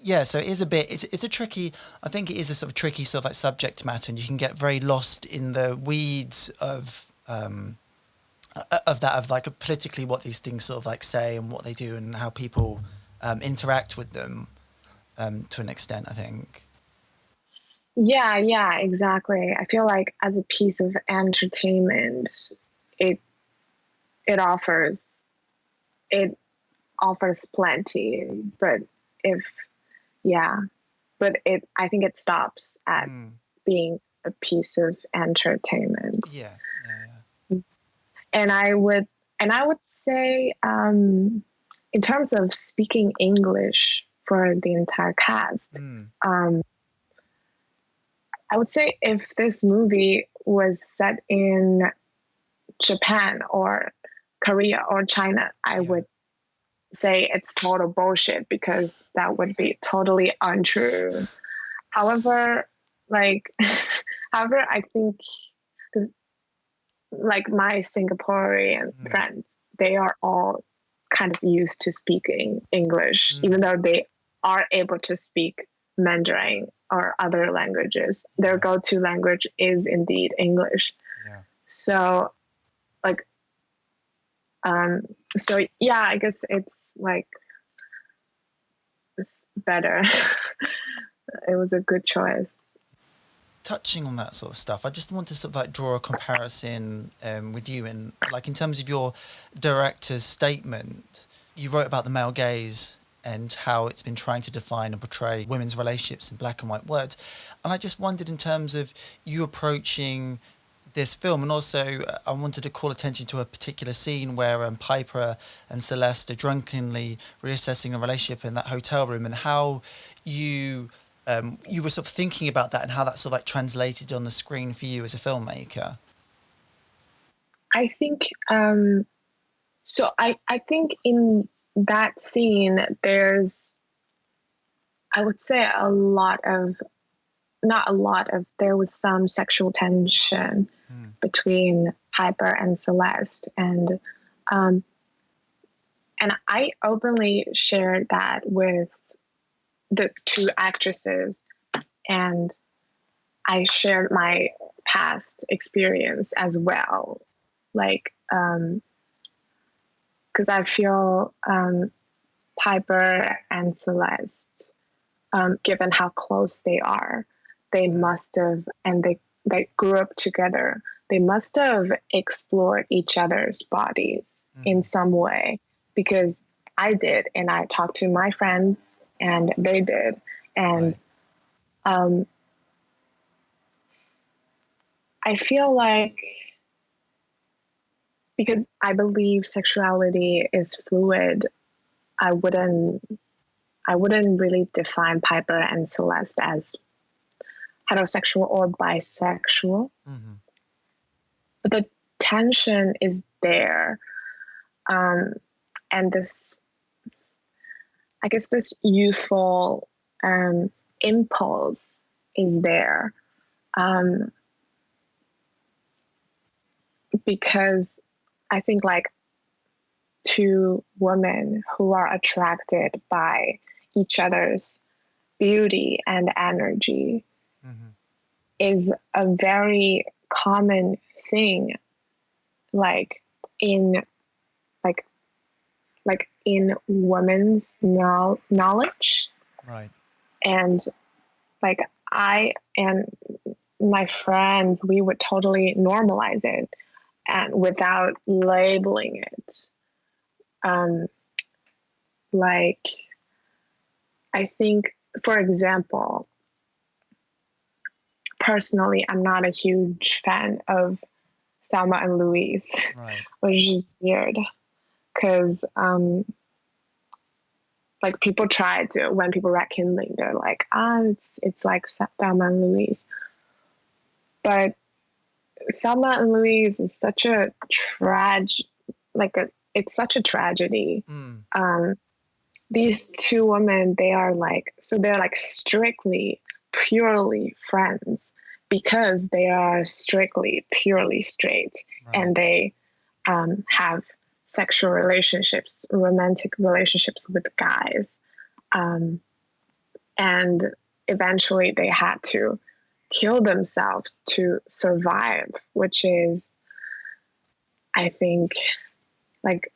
Yeah, so it is it's a tricky, I think it is a sort of tricky sort of subject matter, and you can get very lost in the weeds of politically what these things sort of say and what they do and how people interact with them to an extent, I think. Yeah, exactly. I feel like as a piece of entertainment, it offers plenty, but I think it stops at being a piece of entertainment. Yeah. And I would say, in terms of speaking English for the entire cast, I would say if this movie was set in Japan or Korea or China, I would say it's total bullshit, because that would be totally untrue. However, I think, because my Singaporean friends, they are all kind of used to speaking English, even though they are able to speak Mandarin or other languages. Their go-to language is indeed English. Yeah. So I guess it's it's better. It was a good choice. Touching on that sort of stuff, I just want to sort of draw a comparison with you, and in terms of your director's statement, you wrote about the male gaze and how it's been trying to define and portray women's relationships in black and white words. And I just wondered, in terms of you approaching this film, and also I wanted to call attention to a particular scene where Piper and Celeste are drunkenly reassessing a relationship in that hotel room, and how you you were sort of thinking about that and how that sort of like translated on the screen for you as a filmmaker. I think so. I think in that scene, there's, I would say, a lot of, not a lot of, there was some sexual tension between Piper and Celeste, and I openly shared that with the two actresses, and I shared my past experience as well, like because I feel Piper and Celeste, given how close they are, they must have, and they grew up together, they must have explored each other's bodies in some way, because I did, and I talked to my friends, and they did, and I feel like, because I believe sexuality is fluid, I wouldn't really define Piper and Celeste as heterosexual or bisexual. But the tension is there. And this, I guess, this youthful impulse is there. Because I think, like, two women who are attracted by each other's beauty and energy is a very common thing, like in women's knowledge, Right. And like, I and my friends, we would totally normalize it, and without labeling it. Like, I think, for example, personally, I'm not a huge fan of Thelma and Louise, Right. which is weird, because like, people try to, when people read Kindling, they're like, it's like Thelma and Louise, but Thelma and Louise is such a it's such a tragedy. These two women, they're like strictly, purely friends, because they are strictly, purely straight, and they have sexual relationships, romantic relationships with guys. And eventually they had to kill themselves to survive, which is, I think, like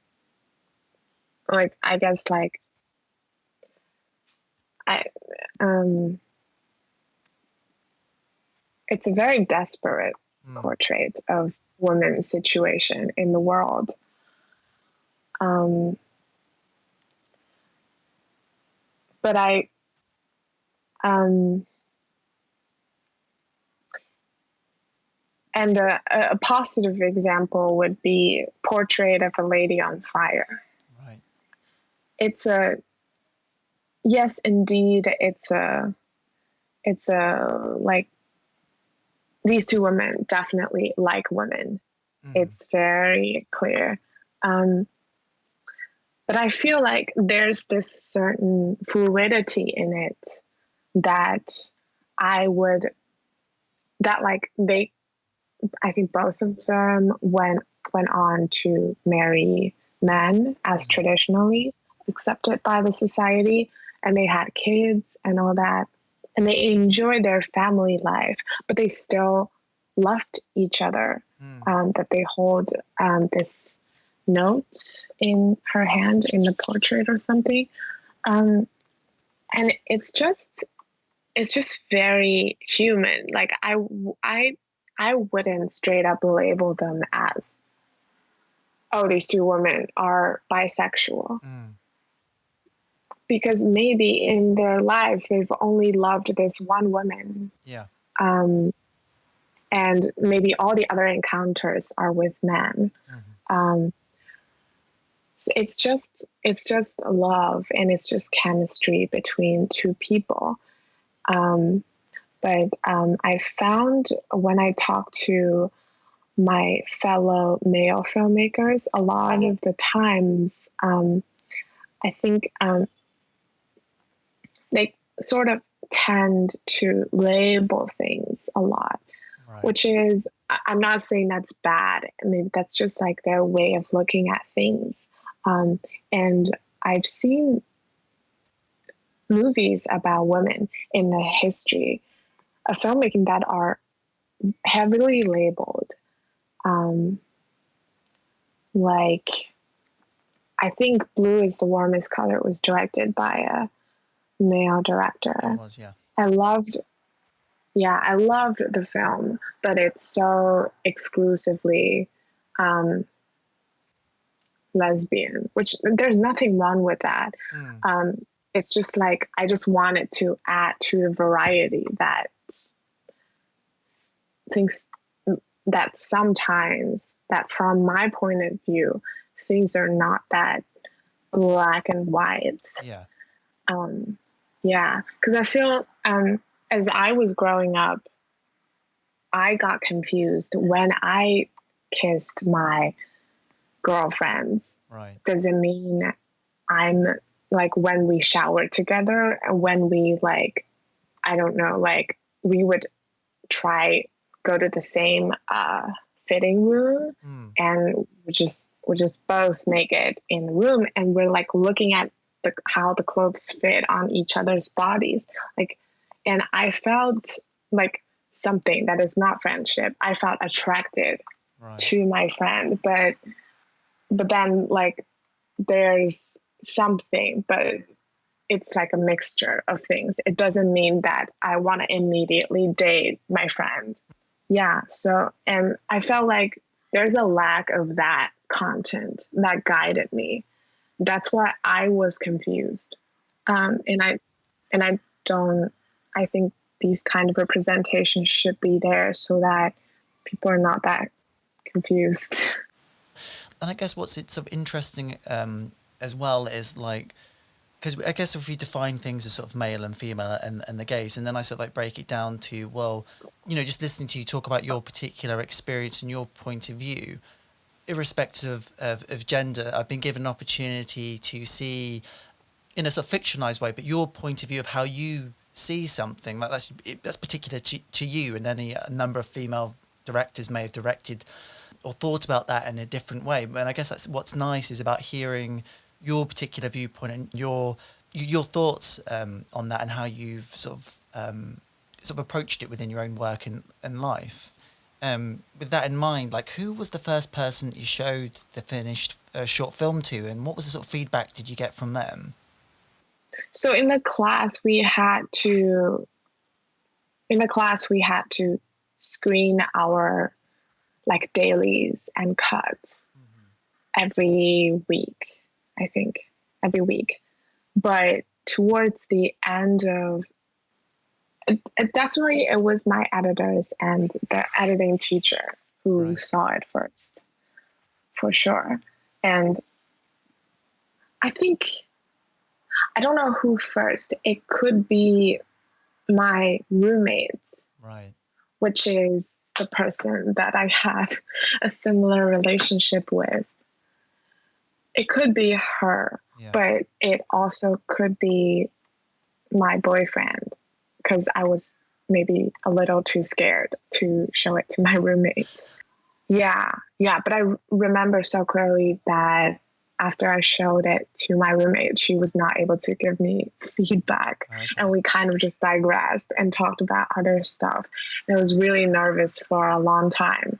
I guess, like, it's a very desperate portrait of women's situation in the world. But and a positive example would be Portrait of a Lady on Fire. Right. It's a, yes, indeed, it's a like, these two women definitely like women. It's very clear. But I feel like there's this certain fluidity in it that I think both of them went on to marry men as traditionally accepted by the society, and they had kids and all that, and they enjoyed their family life, but they still loved each other. That they hold this note in her hand in the portrait or something, and it's just very human. Like, I wouldn't straight up label them as, oh, these two women are bisexual. because maybe in their lives they've only loved this one woman. Yeah. And maybe all the other encounters are with men. So it's just love, and it's just chemistry between two people. But I found when I talk to my fellow male filmmakers, a lot of the times, I think they sort of tend to label things a lot, which is, I'm not saying that's bad. I mean, that's just like their way of looking at things. And I've seen movies about women in the history of filmmaking that are heavily labeled. Like, I think Blue is the Warmest Color was directed by a male director. It was, yeah. I loved the film, but it's so exclusively lesbian, which there's nothing wrong with that. It's just like, I just wanted to add to the variety that things that sometimes, that from my point of view, things are not that black and white. Yeah. Because I feel as I was growing up, I got confused when I kissed my girlfriends. Right. Does it mean I'm like, when we showered together, when we like, I don't know, like we would go to the same fitting room, and we're just both naked in the room, and we're like looking at how the clothes fit on each other's bodies, like, and I felt like something that is not friendship. I felt attracted to my friend, but then like there's something, but it's like a mixture of things. It doesn't mean that I want to immediately date my friend. Yeah. So, and I felt like there's a lack of that content that guided me. That's why I was confused. And I think these kind of representations should be there so that people are not that confused. And I guess what's sort of interesting as well is like, because I guess if we define things as sort of male and female and the gays, and then I sort of like break it down to, well, you know, just listening to you talk about your particular experience and your point of view, irrespective of gender, I've been given an opportunity to see in a sort of fictionalized way, but your point of view of how you see something, like that's particular to you, and any number of female directors may have directed or thought about that in a different way. And I guess that's what's nice is about hearing your particular viewpoint and your thoughts on that, and how you've sort of approached it within your own work and life. With that in mind, like, who was the first person you showed the finished short film to, and what was the sort of feedback did you get from them? So in the class we had to screen our like dailies and cuts every week, I think, every week. But towards the end of it was my editors and the editing teacher who saw it first, for sure. And I think, I don't know who first. It could be my roommate, which is the person that I had a similar relationship with. It could be her, but it also could be my boyfriend, because I was maybe a little too scared to show it to my roommates. Yeah. But I remember so clearly that after I showed it to my roommate, she was not able to give me feedback. Okay. And we kind of just digressed and talked about other stuff. And I was really nervous for a long time.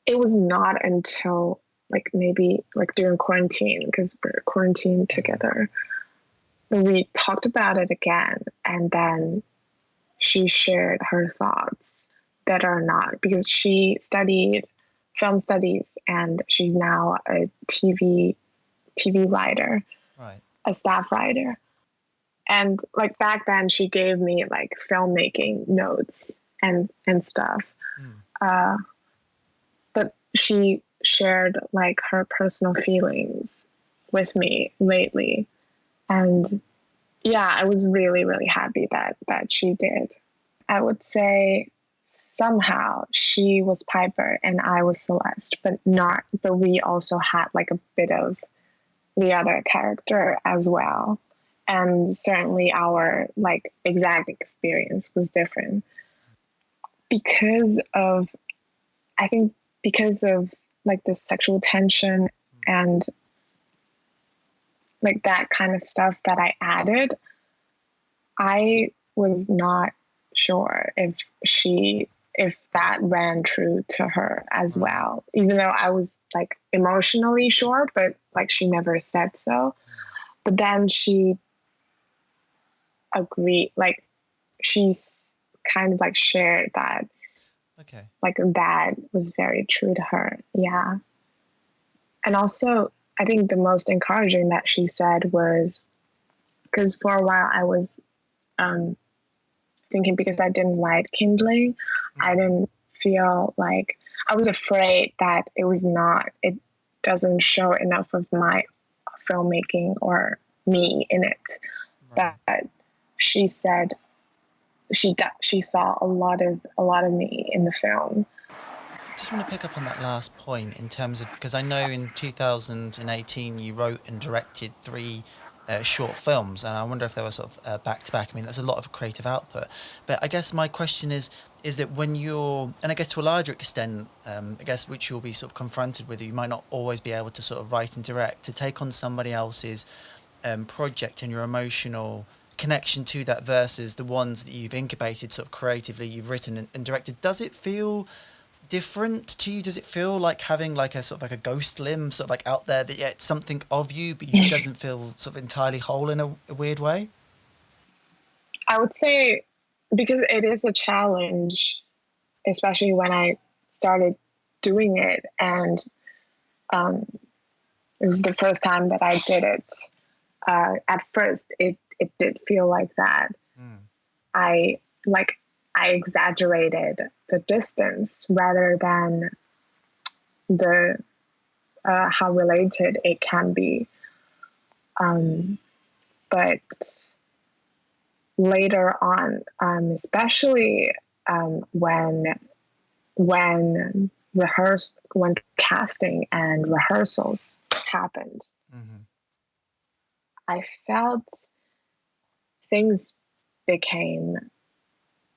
It was not until like maybe like during quarantine, because we're quarantined together, we talked about it again. And then she shared her thoughts that are not, because she studied film studies and she's now a TV writer. a staff writer. And like back then she gave me like filmmaking notes and stuff. But she shared like her personal feelings with me lately. And yeah, I was really, really happy that she did. I would say somehow she was Piper and I was Celeste, but we also had like a bit of the other character as well. And certainly our like exact experience was different because of, I think because of like the sexual tension and like that kind of stuff that I added. I was not sure if that ran true to her as well, even though I was like emotionally sure, but like she never said so. But then she agreed, like she's kind of like shared that, Okay. like that was very true to her. Yeah. And also, I think the most encouraging that she said was, because for a while I was thinking, because I didn't like Kindling, I didn't feel like, I was afraid that it doesn't show enough of my filmmaking or me in it. Right. But she said she saw a lot of me in the film. Just want to pick up on that last point in terms of, because I know in 2018 you wrote and directed three short films, and I wonder if they were sort of back to back. I mean, that's a lot of creative output. But I guess my question is that when you're, and I guess to a larger extent, I guess which you'll be sort of confronted with, you might not always be able to sort of write and direct, to take on somebody else's project and your emotional connection to that versus the ones that you've incubated sort of creatively, you've written and directed. Does it feel different to you? Does it feel like having like a sort of like a ghost limb sort of like out there that, yeah, it's something of you, but it doesn't feel sort of entirely whole in a weird way? I would say, because it is a challenge, especially when I started doing it, and it was the first time that I did it. At first, it did feel like that. I exaggerated the distance rather than the how related it can be. But later on, especially when when casting and rehearsals happened, I felt things became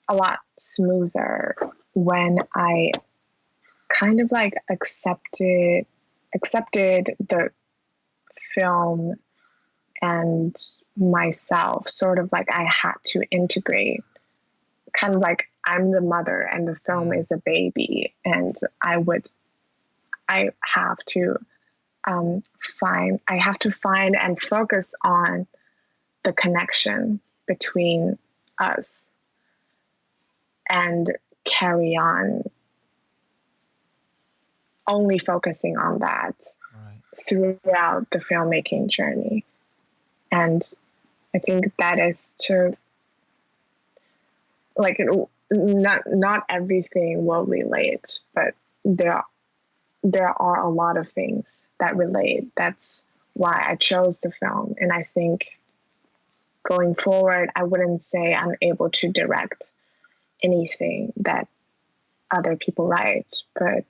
a lot smoother when I kind of like accepted the film and myself, sort of like I had to integrate, kind of like I'm the mother and the film is a baby, and I have to find and focus on the connection between us and carry on only focusing on that throughout the filmmaking journey. And I think that is to, like, not everything will relate, but there are a lot of things that relate. That's why I chose the film. And I think going forward, I wouldn't say I'm able to direct anything that other people write, but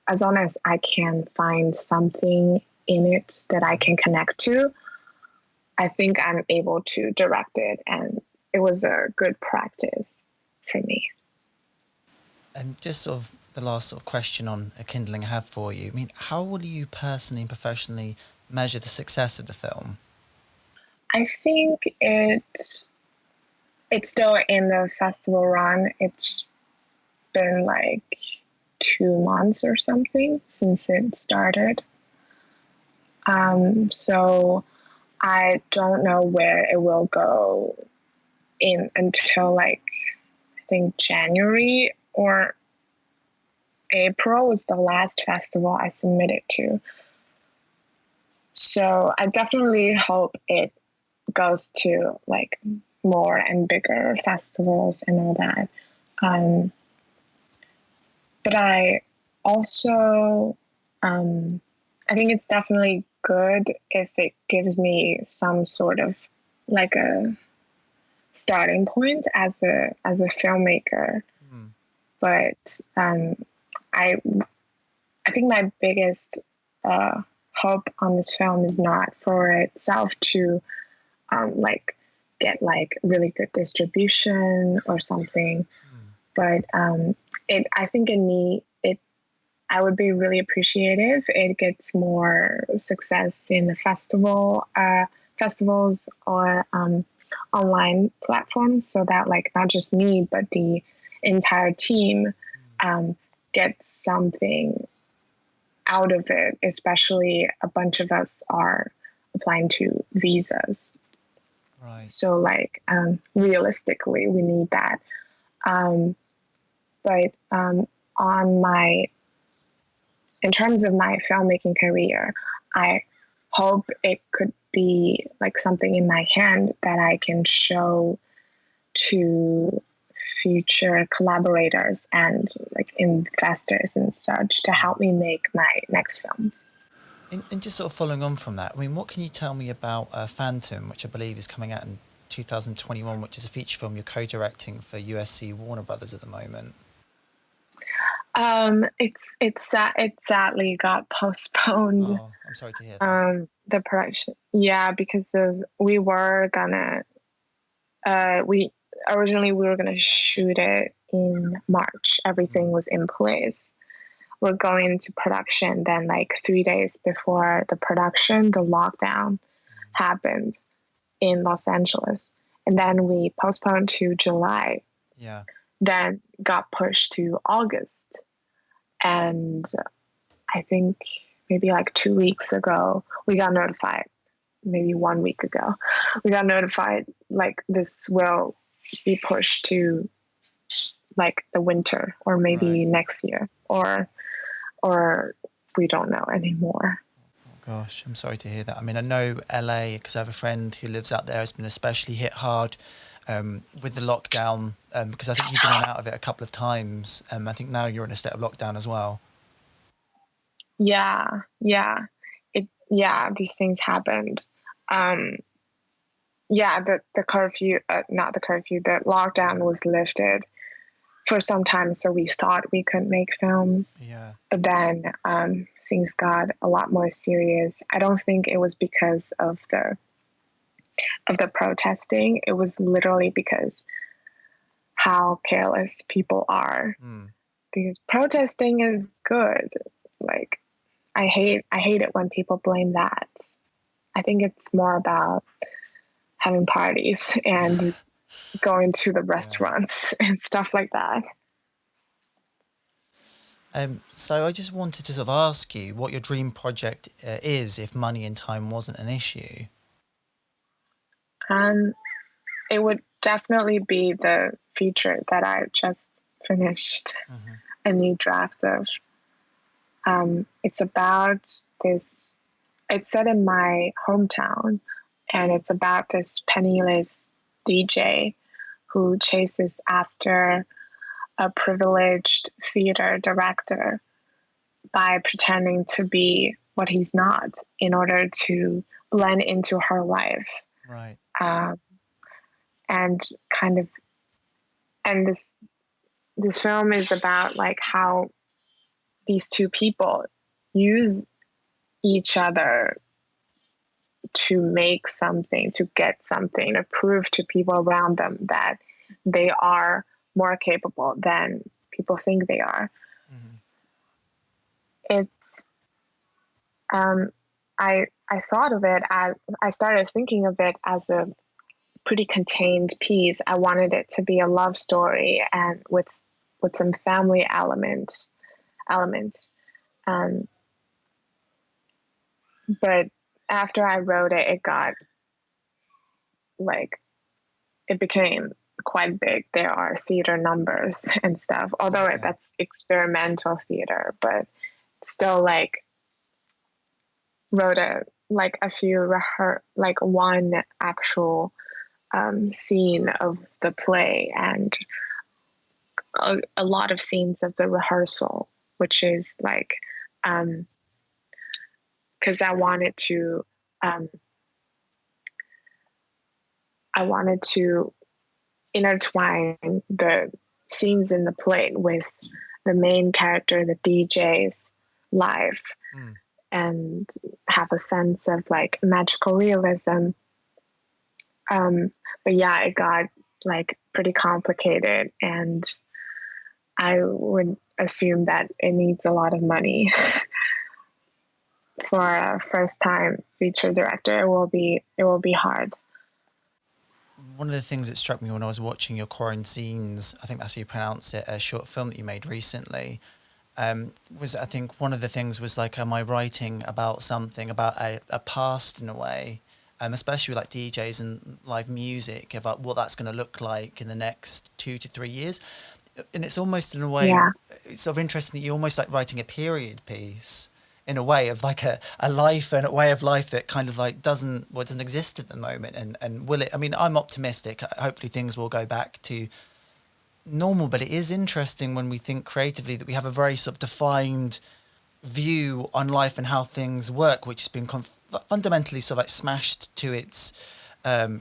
as long as I can find something in it that I can connect to, I think I'm able to direct it. And it was a good practice for me. And just sort of the last sort of question on a Kindling I have for you. I mean, how will you personally and professionally measure the success of the film? I think it's still in the festival run. It's been like 2 months or something since it started. So I don't know where it will go in until like, I think January or April was the last festival I submitted to. So I definitely hope it goes to like more and bigger festivals and all that. Um, but I also, I think it's definitely good if it gives me some sort of like a starting point as a filmmaker. Mm. But I I think my biggest hope on this film is not for itself to like get like really good distribution or something, Mm. but it I think it I would be really appreciative it gets more success in the festivals or online platforms, so that like not just me but the entire team um, gets something out of it, especially a bunch of us are applying to visas. Right. So like realistically, we need that. Um, but on my in terms of my filmmaking career, I hope it could be like something in my hand that I can show to future collaborators and like investors and such to help me make my next films. And just sort of following on from that, I mean, what can you tell me about Phantom, which I believe is coming out in 2021, which is a feature film you're co-directing for USC Warner Brothers at the moment? It sadly got postponed. Oh, I'm sorry to hear that. The production, yeah, because of we originally we were gonna shoot it in March. Everything Mm. was in place. We're going into production. Then, like 3 days before the production, the lockdown happened in Los Angeles, and then we postponed to July. Yeah. Then got pushed to August, and I think maybe like 2 weeks ago we got notified. Maybe 1 week ago, we got notified like this will be pushed to like the winter or Right. maybe next year or we don't know anymore. Oh gosh, I'm sorry to hear that. I mean, I know LA because I have a friend who lives out there. Has been especially hit hard with the lockdown because I think you've been in and out of it a couple of times. I think now you're in a state of lockdown as well. Yeah, these things happened. um yeah, the curfew, not the curfew, the lockdown was lifted for some time, so we thought we could make films, Yeah. but then things got a lot more serious. I don't think it was because of the protesting. It was literally because how careless people are. Mm. Because protesting is good. Like I hate it when people blame that. I think it's more about having parties and going to the Yeah. restaurants and stuff like that. So I just wanted to sort of ask you what your dream project is if money and time wasn't an issue. Um, it would definitely be the feature that I just finished Mm-hmm. a new draft of. It's about this, it's set in my hometown, and it's about this penniless DJ who chases after a privileged theater director by pretending to be what he's not in order to blend into her life. Right. Um, and kind of, and this film is about like how these two people use each other to make something, to get something, to prove to people around them that they are more capable than people think they are. Mm-hmm. It's I thought of it as I started thinking of it as a pretty contained piece. I wanted it to be a love story and with some family elements. Um, but after I wrote it, it got like it became quite big. There are theater numbers and stuff, although Okay. that's experimental theater, but still like wrote a like a few like one actual scene of the play and a lot of scenes of the rehearsal, which is like because um, I wanted to intertwine the scenes in the play with the main character, the DJ's life, and have a sense of like magical realism. But yeah, it got like pretty complicated, and I would assume that it needs a lot of money. For a first time feature director, it will be hard. One of the things that struck me when I was watching your Quarantines, I think that's how you pronounce it, a short film that you made recently, was I think one of the things was like, am I writing about something, about a past in a way, especially with like DJs and live music, about what that's going to look like in the next 2 to 3 years. And it's almost in a way, Yeah. it's sort of interesting that you're almost like writing a period piece in a way of like a life and a way of life that kind of like doesn't exist at the moment. And will it, I mean, I'm optimistic. Hopefully things will go back to normal, but it is interesting when we think creatively that we have a very sort of defined view on life and how things work, which has been fundamentally sort of like smashed to its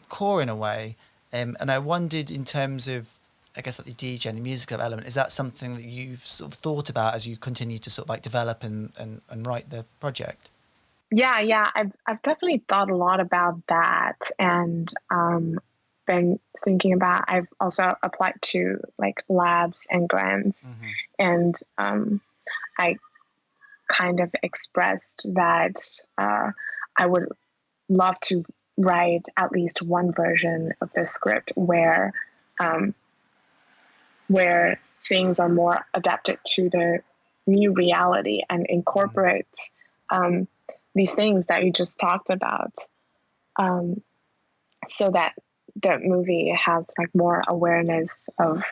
core in a way. And I wondered, in terms of, I guess, like the DJ and the musical element, is that something that you've sort of thought about as you continue to sort of like develop and write the project? Yeah, I've definitely thought a lot about that, and been thinking about. I've also applied to like labs and grants, and I kind of expressed that I would love to write at least one version of the script um, where things are more adapted to the new reality and incorporate these things that you just talked about, so that the movie has like more awareness of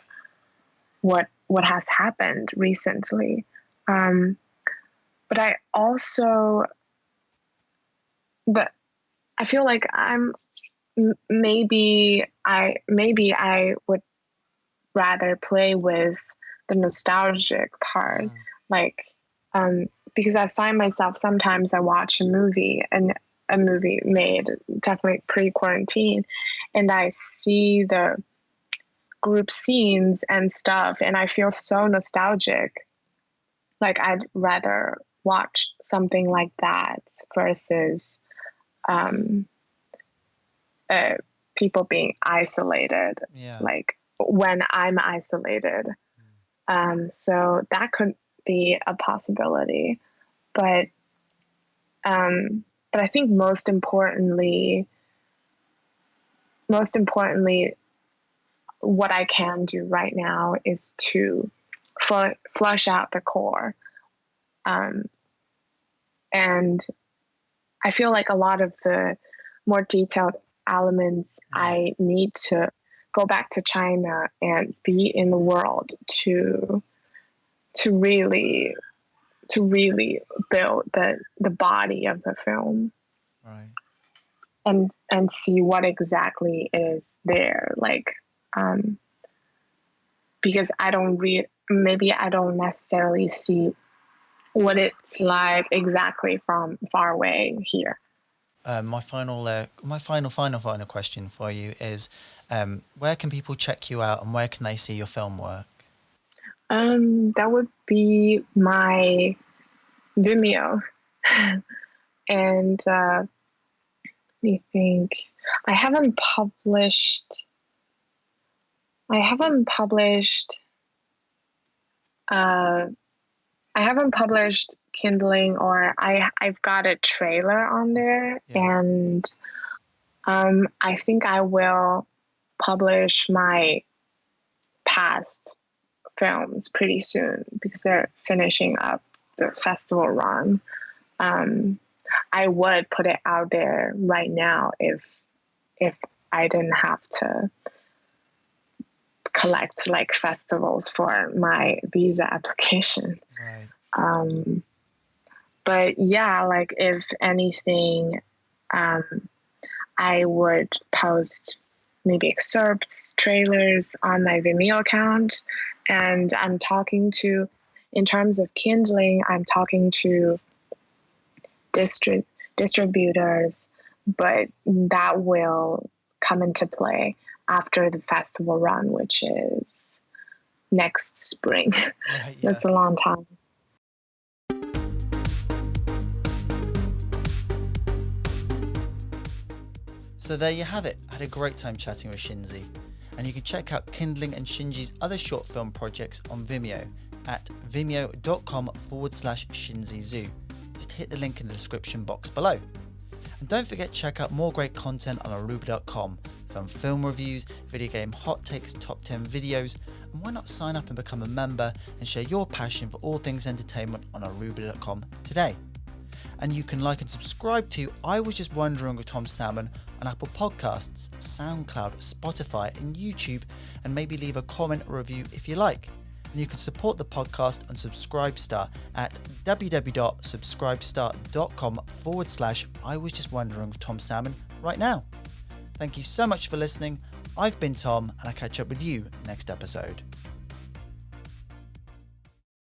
what has happened recently. But I also, but I feel like maybe I would rather play with the nostalgic part, like because I find myself sometimes I watch a movie, and a movie made definitely pre-quarantine, and I see the group scenes and stuff, and I feel so nostalgic. Like I'd rather watch something like that versus um, people being isolated, like when I'm isolated. So that could be a possibility, but I think most importantly, what I can do right now is to flush out the core, and I feel like a lot of the more detailed elements I need to go back to China and be in the world to really build the body of the film, Right. and see what exactly is there, like because maybe I don't necessarily see what it's like exactly from far away here. My final question for you is, where can people check you out and where can they see your film work? That would be my Vimeo. And let me think. I haven't published. I haven't published. I haven't published Kindling, or I've got a trailer on there, and I think I will publish my past films pretty soon because they're finishing up the festival run. I would put it out there right now if I didn't have to collect like festivals for my visa application. Right. But yeah, like if anything, I would post maybe excerpts, trailers on my Vimeo account. And in terms of Kindling, I'm talking to distributors, but that will come into play after the festival run, which is next spring. Right, So that's a long time. So there you have it. I had a great time chatting with Xinyi. And you can check out Kindling and Xinyi's other short film projects on Vimeo at vimeo.com/Xinyi Zhu. Just hit the link in the description box below. And don't forget to check out more great content on aruba.com from film reviews, video game hot takes, top 10 videos, and why not sign up and become a member and share your passion for all things entertainment on aruba.com today. And you can like and subscribe to I Was Just Wondering with Tom Salmon on Apple Podcasts, SoundCloud, Spotify and YouTube, and maybe leave a comment or review if you like. And you can support the podcast on Subscribestar at www.subscribestar.com/I Was Just Wondering with Tom Salmon right now. Thank you so much for listening. I've been Tom, and I'll catch up with you next episode.